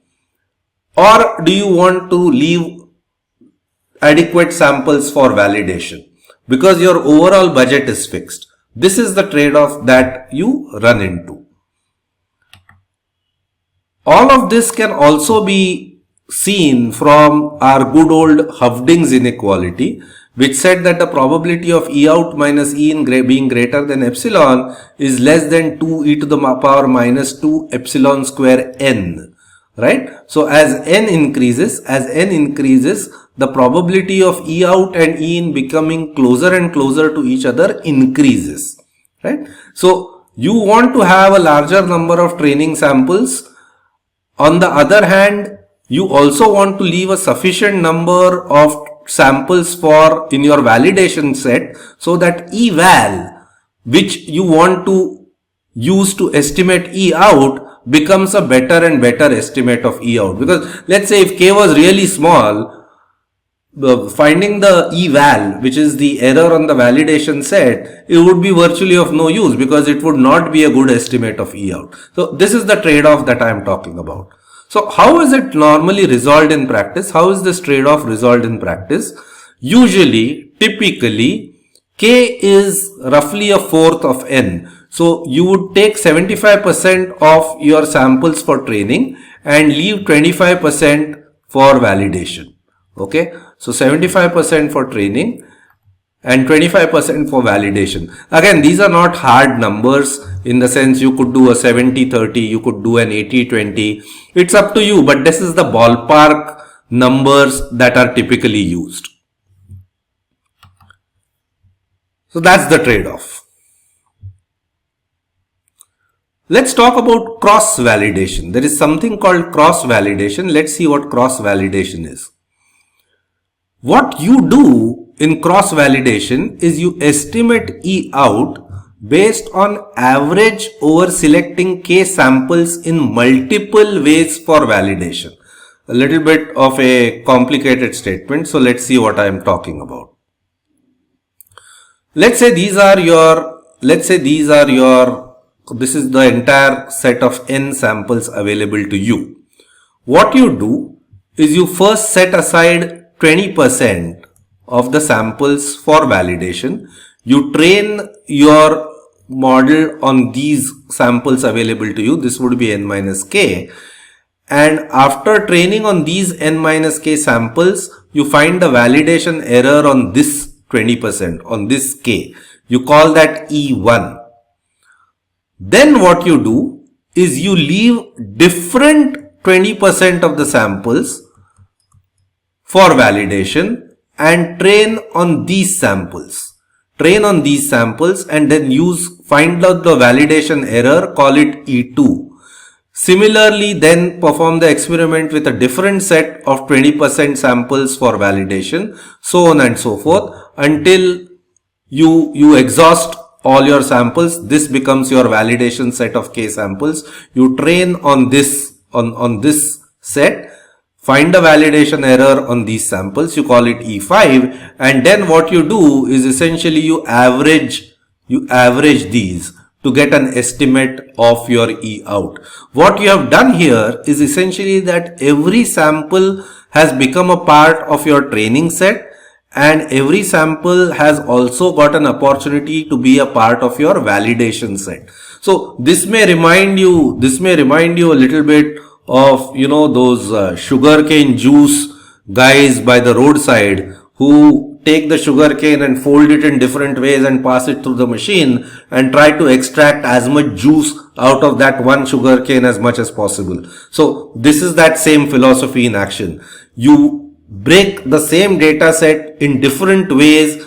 or do you want to leave adequate samples for validation, because your overall budget is fixed? This is the trade-off that you run into. All of this can also be seen from our good old Hovding's inequality, which said that the probability of E out minus E in being greater than epsilon is less than 2 e to the power minus 2 epsilon square n. Right? So as n increases, the probability of E out and E in becoming closer and closer to each other increases. Right? So you want to have a larger number of training samples. On the other hand, you also want to leave a sufficient number of samples in your validation set, so that eval, which you want to use to estimate E out, becomes a better and better estimate of E out. Because let's say if K was really small, finding the eval, which is the error on the validation set, it would be virtually of no use because it would not be a good estimate of E out. So this is the trade-off that I am talking about. So how is it normally resolved in practice? How is this trade-off resolved in practice? Usually, typically, K is roughly a fourth of N. So you would take 75% of your samples for training and leave 25% for validation. Okay. So 75% for training and 25% for validation. Again, these are not hard numbers in the sense you could do a 70-30, you could do an 80-20. It's up to you, but this is the ballpark numbers that are typically used. So that's the trade-off. Let's talk about cross-validation. There is something called cross-validation. Let's see what cross-validation is. What you do in cross-validation is you estimate E out based on average over selecting K samples in multiple ways for validation. A little bit of a complicated statement. So let's see what I am talking about. Let's say this is the entire set of N samples available to you. What you do is you first set aside 20% of the samples for validation. You train your model on these samples available to you. This would be N minus K. And after training on these N minus K samples, you find the validation error on this 20%, on this K. You call that E1. Then what you do is you leave different 20% of the samples for validation and train on these samples. Train on these samples and then find out the validation error, call it E2. Similarly, then perform the experiment with a different set of 20% samples for validation, so on and so forth, until you exhaust all your samples. This becomes your validation set of K samples. You train on this, on this set. Find the validation error on these samples, you call it E5, and then what you do is essentially you average these to get an estimate of your E out. What you have done here is essentially that every sample has become a part of your training set, and every sample has also got an opportunity to be a part of your validation set. So this may remind you a little bit of, you know, those sugarcane juice guys by the roadside who take the sugarcane and fold it in different ways and pass it through the machine and try to extract as much juice out of that one sugarcane as much as possible. So this is that same philosophy in action. You break the same data set in different ways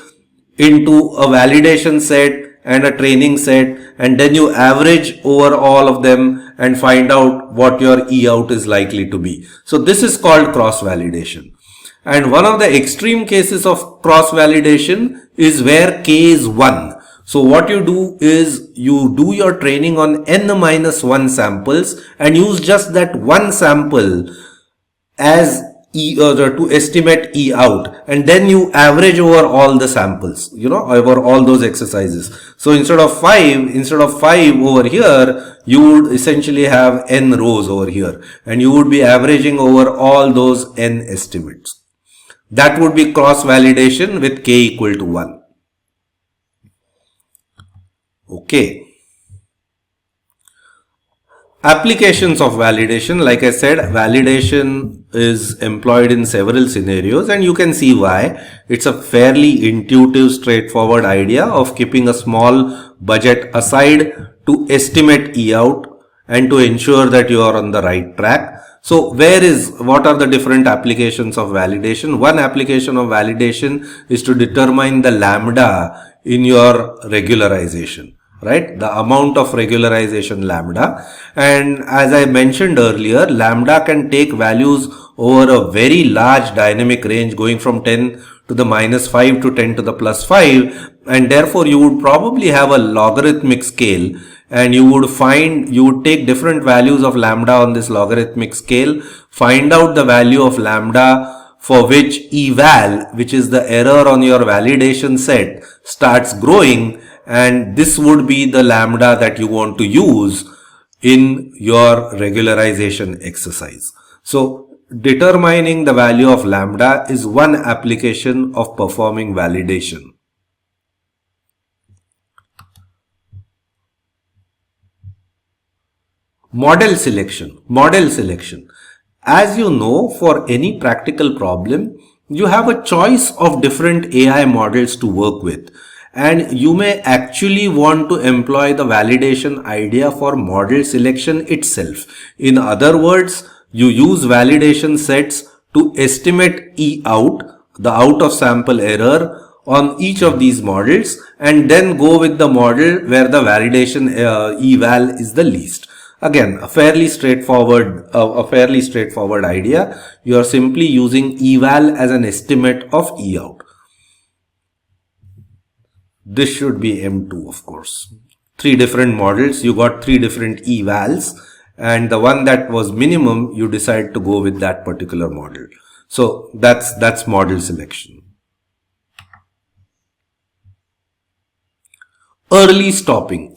into a validation set and a training set, and then you average over all of them and find out what your E out is likely to be. So this is called cross-validation. And one of the extreme cases of cross-validation is where K is 1. So what you do is you do your training on N-1 samples and use just that one sample as to estimate E out, and then you average over all the samples, you know, over all those exercises. So instead of 5 over here, you would essentially have N rows over here, and you would be averaging over all those N estimates. That would be cross validation with K equal to 1. Okay. Applications of validation. Like I said, validation is employed in several scenarios, and you can see why. It's a fairly intuitive, straightforward idea of keeping a small budget aside to estimate E out and to ensure that you are on the right track. So what are the different applications of validation? One application of validation is to determine the lambda in your regularization, right? The amount of regularization lambda. And as I mentioned earlier, lambda can take values over a very large dynamic range going from 10 to the -5 to 10 to the +5. And therefore you would probably have a logarithmic scale. and you would take different values of lambda on this logarithmic scale, find out the value of lambda for which eval, which is the error on your validation set, starts growing, and this would be the lambda that you want to use in your regularization exercise. So determining the value of lambda is one application of performing validation. Model selection. Model selection. As you know, for any practical problem, you have a choice of different AI models to work with. And you may actually want to employ the validation idea for model selection itself. In other words, you use validation sets to estimate E out, the out of sample error, on each of these models, and then go with the model where the validation eval is the least. Again, a fairly straightforward idea. You are simply using eval as an estimate of E out. This should be M2, of course. 3 different models, you got 3 different evals, and the one that was minimum, you decide to go with that particular model. So that's model selection. Early stopping.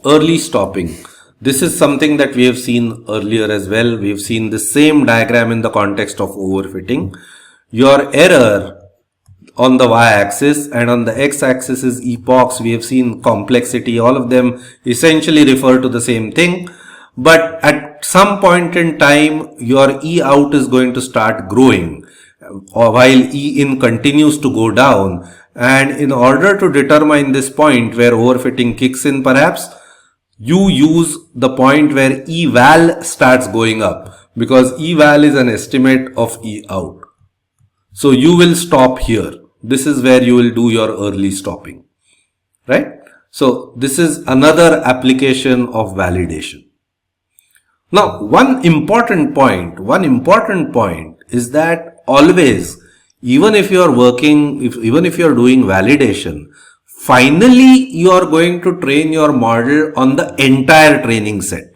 This is something that we have seen earlier as well. We have seen the same diagram in the context of overfitting. Your error on the y-axis and on the x-axis is epochs. We have seen complexity. All of them essentially refer to the same thing. But at some point in time, your E out is going to start growing while E in continues to go down. And in order to determine this point where overfitting kicks in, perhaps, you use the point where eval starts going up, because eval is an estimate of E out. So you will stop here. This is where you will do your early stopping, right? So this is another application of validation. Now, one important point is that always, even if you are working, even if you are doing validation, finally you are going to train your model on the entire training set.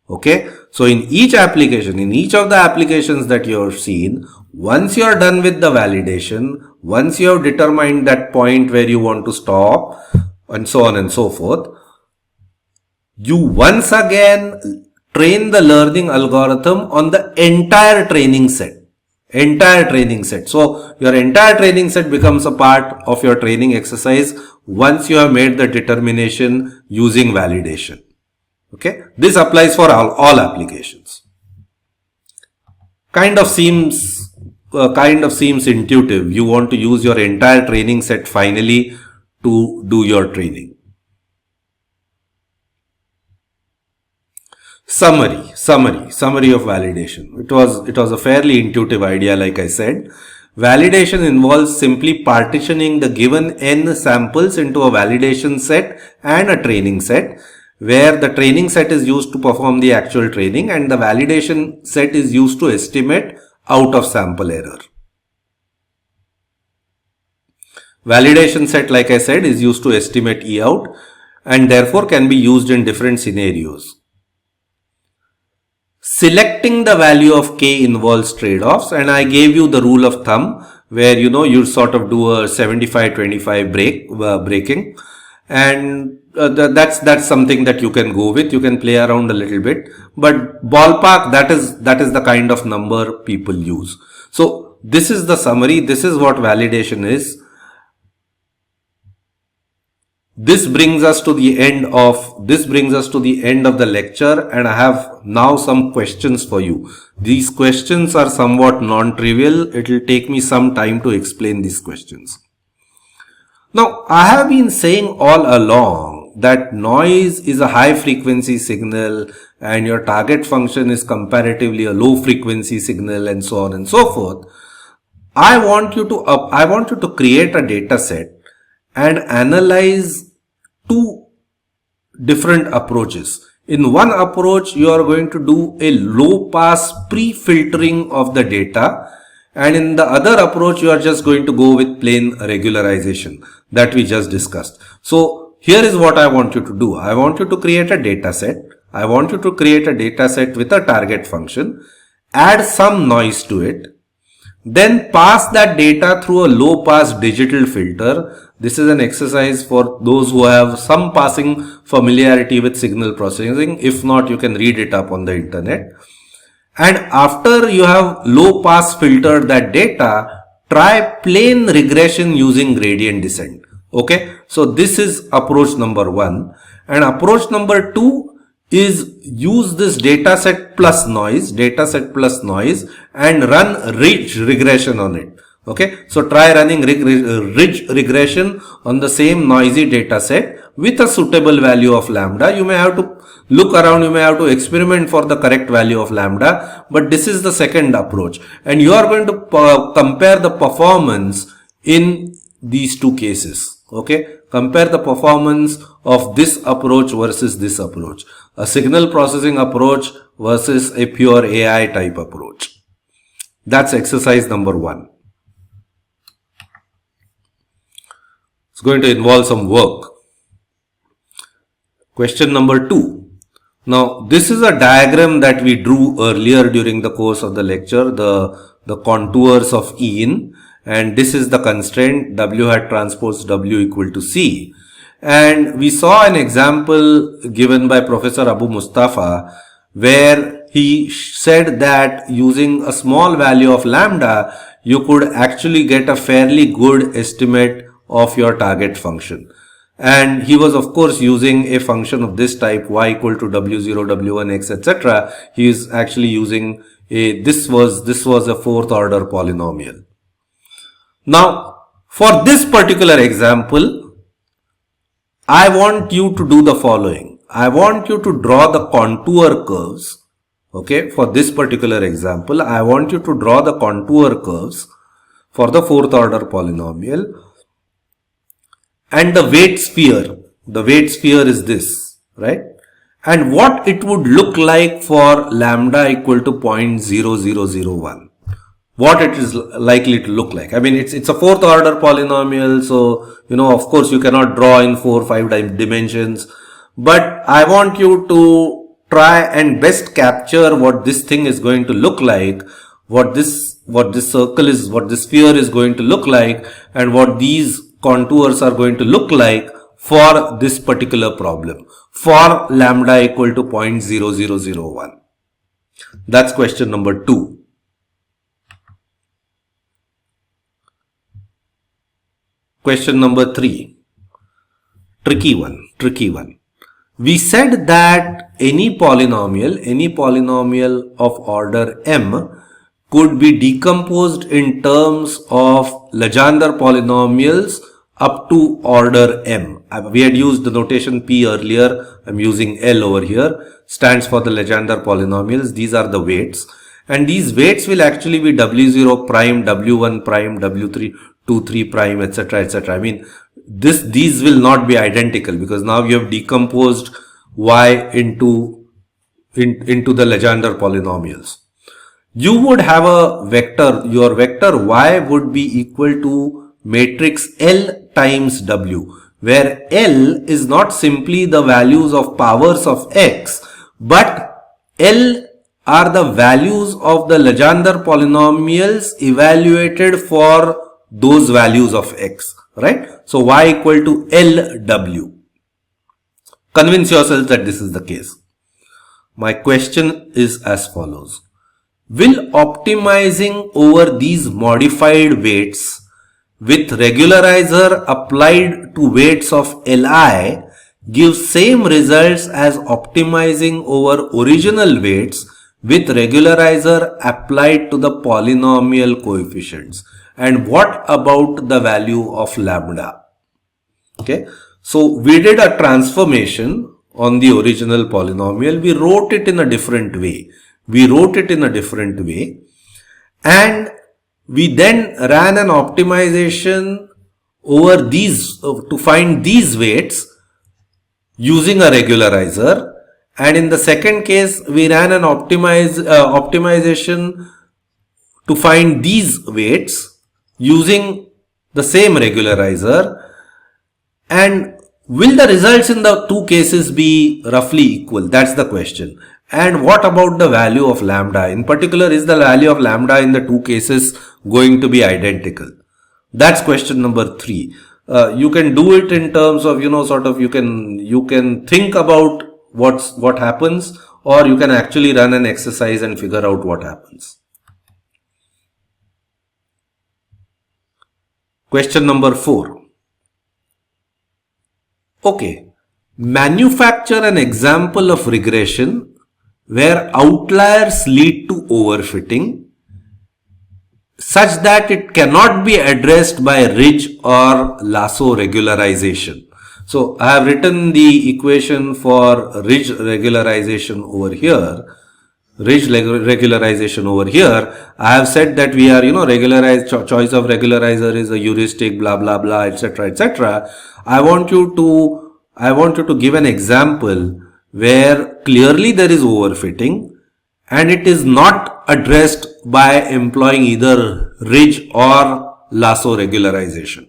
Okay. So in each application, in each of the applications that you have seen, once you are done with the validation, once you have determined that point where you want to stop, and so on and so forth, you once again train the learning algorithm on the entire training set. So your entire training set becomes a part of your training exercise once you have made the determination using validation. Okay, this applies for all applications. Kind of seems intuitive. You want to use your entire training set finally to do your training. Summary of validation. It was a fairly intuitive idea, like I said. Validation involves simply partitioning the given n samples into a validation set and a training set, where the training set is used to perform the actual training and the validation set is used to estimate out of sample error. Validation set, like I said, is used to estimate E out and therefore can be used in different scenarios. Selecting the value of K involves trade-offs, and I gave you the rule of thumb where you sort of do a 75-25 breaking, and that's something that you can go with. You can play around a little bit, but ballpark, that is the kind of number people use. So this is the summary. This is what validation is. This brings us to the end of the lecture, and I have now some questions for you. These questions are somewhat non-trivial. It will take me some time to explain these questions. Now, I have been saying all along that noise is a high frequency signal and your target function is comparatively a low frequency signal, and so on and so forth. I want you to create a data set and analyze two different approaches. In one approach, you are going to do a low pass pre-filtering of the data, and in the other approach, you are just going to go with plain regularization that we just discussed. So here is what I want you to do. I want you to create a data set. I want you to create a data set with a target function, add some noise to it, then pass that data through a low pass digital filter. This is an exercise for those who have some passing familiarity with signal processing. If not, you can read it up on the internet. And after you have low pass filtered that data, try plane regression using gradient descent. Okay, so this is approach number 1. And approach number 2 is use this dataset plus noise and run ridge regression on it. Okay, so try running ridge regression on the same noisy dataset with a suitable value of lambda. You may have to look around, you may have to experiment for the correct value of lambda, but this is the second approach, and you are going to compare the performance in these two cases. Okay, compare the performance of this approach versus this approach, a signal processing approach versus a pure AI type approach. That's exercise number 1. It's going to involve some work. Question number 2. Now, this is a diagram that we drew earlier during the course of the lecture, the contours of E in, and this is the constraint W hat transpose W equal to C. And we saw an example given by Professor Abu Mustafa where he said that using a small value of lambda, you could actually get a fairly good estimate of your target function. And he was of course using a function of this type, y equal to w0, w1, x, etc. He is actually using this was a 4th order polynomial. Now, for this particular example, I want you to do the following. I want you to draw the contour curves. Okay, for this particular example, I want you to draw the contour curves for the 4th order polynomial. And the weight sphere is this, right? And what it would look like for lambda equal to 0.0001. What it is likely to look like. I mean, it's a 4th order polynomial, so, of course you cannot draw in 4 or 5 dimensions. But I want you to try and best capture what this thing is going to look like, what this sphere is going to look like, and what these contours are going to look like for this particular problem, for lambda equal to 0.0001. That's question number 2. Question number 3. Tricky one. We said that any polynomial of order m could be decomposed in terms of Legendre polynomials up to order m. We had used the notation p earlier. I'm using L over here. Stands for the Legendre polynomials. These are the weights. And these weights will actually be W0 prime, W1 prime, W3, 2, 3 prime, etc., etc. I mean, these will not be identical because now you have decomposed y into the Legendre polynomials. You would have a vector, your vector y would be equal to matrix L times W, where L is not simply the values of powers of x, but L are the values of the Legendre polynomials evaluated for those values of x, right? So y equal to LW. Convince yourself that this is the case. My question is as follows. Will optimizing over these modified weights with regularizer applied to weights of Li give same results as optimizing over original weights with regularizer applied to the polynomial coefficients? And what about the value of lambda? Okay, so we did a transformation on the original polynomial. We wrote it in a different way. And we then ran an optimization over these to find these weights using a regularizer. And in the second case, we ran an optimization to find these weights using the same regularizer. And Will the results in the two cases be roughly equal? That's the question. And what about the value of lambda? In particular, is the value of lambda in the two cases going to be identical? That's question number 3. You can do it in terms of, you can think about what happens, or you can actually run an exercise and figure out what happens. Question number 4. Okay, manufacture an example of regression where outliers lead to overfitting such that it cannot be addressed by ridge or lasso regularization. So I have written the equation for ridge regularization over here. I have said that we are, choice of regularizer is a heuristic, blah, blah, blah, etc., etc. I want you to give an example where clearly there is overfitting and it is not addressed by employing either ridge or lasso regularization.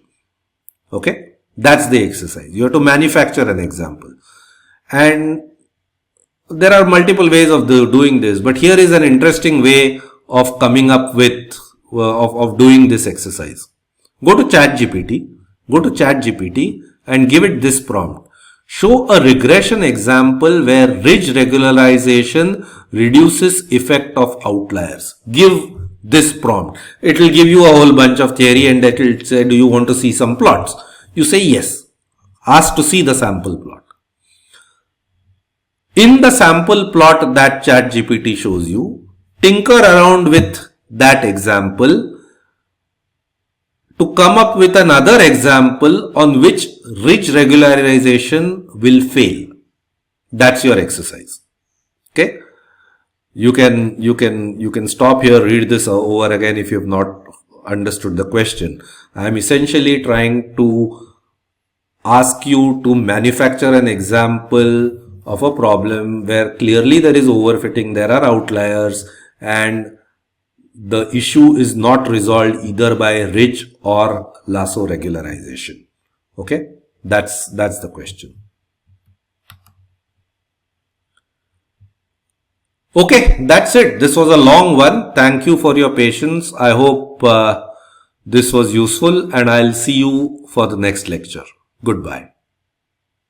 Okay, that's the exercise. You have to manufacture an example, and there are multiple ways of doing this, but here is an interesting way of coming up with of doing this exercise. Go to ChatGPT and give it this prompt. Show a regression example where ridge regularization reduces effect of outliers. Give this prompt. It will give you a whole bunch of theory and it will say, do you want to see some plots? You say yes. Ask to see the sample plot. In the sample plot that ChatGPT shows you, tinker around with that example to come up with another example on which ridge regularization will fail. That's your exercise. Okay. You can stop here, read this over again if you have not understood the question. I am essentially trying to ask you to manufacture an example of a problem where clearly there is overfitting, there are outliers, and the issue is not resolved either by ridge or lasso regularization. Okay, that's the question. Okay, that's it. This was a long one. Thank you for your patience. I hope this was useful, and I'll see you for the next lecture. Goodbye.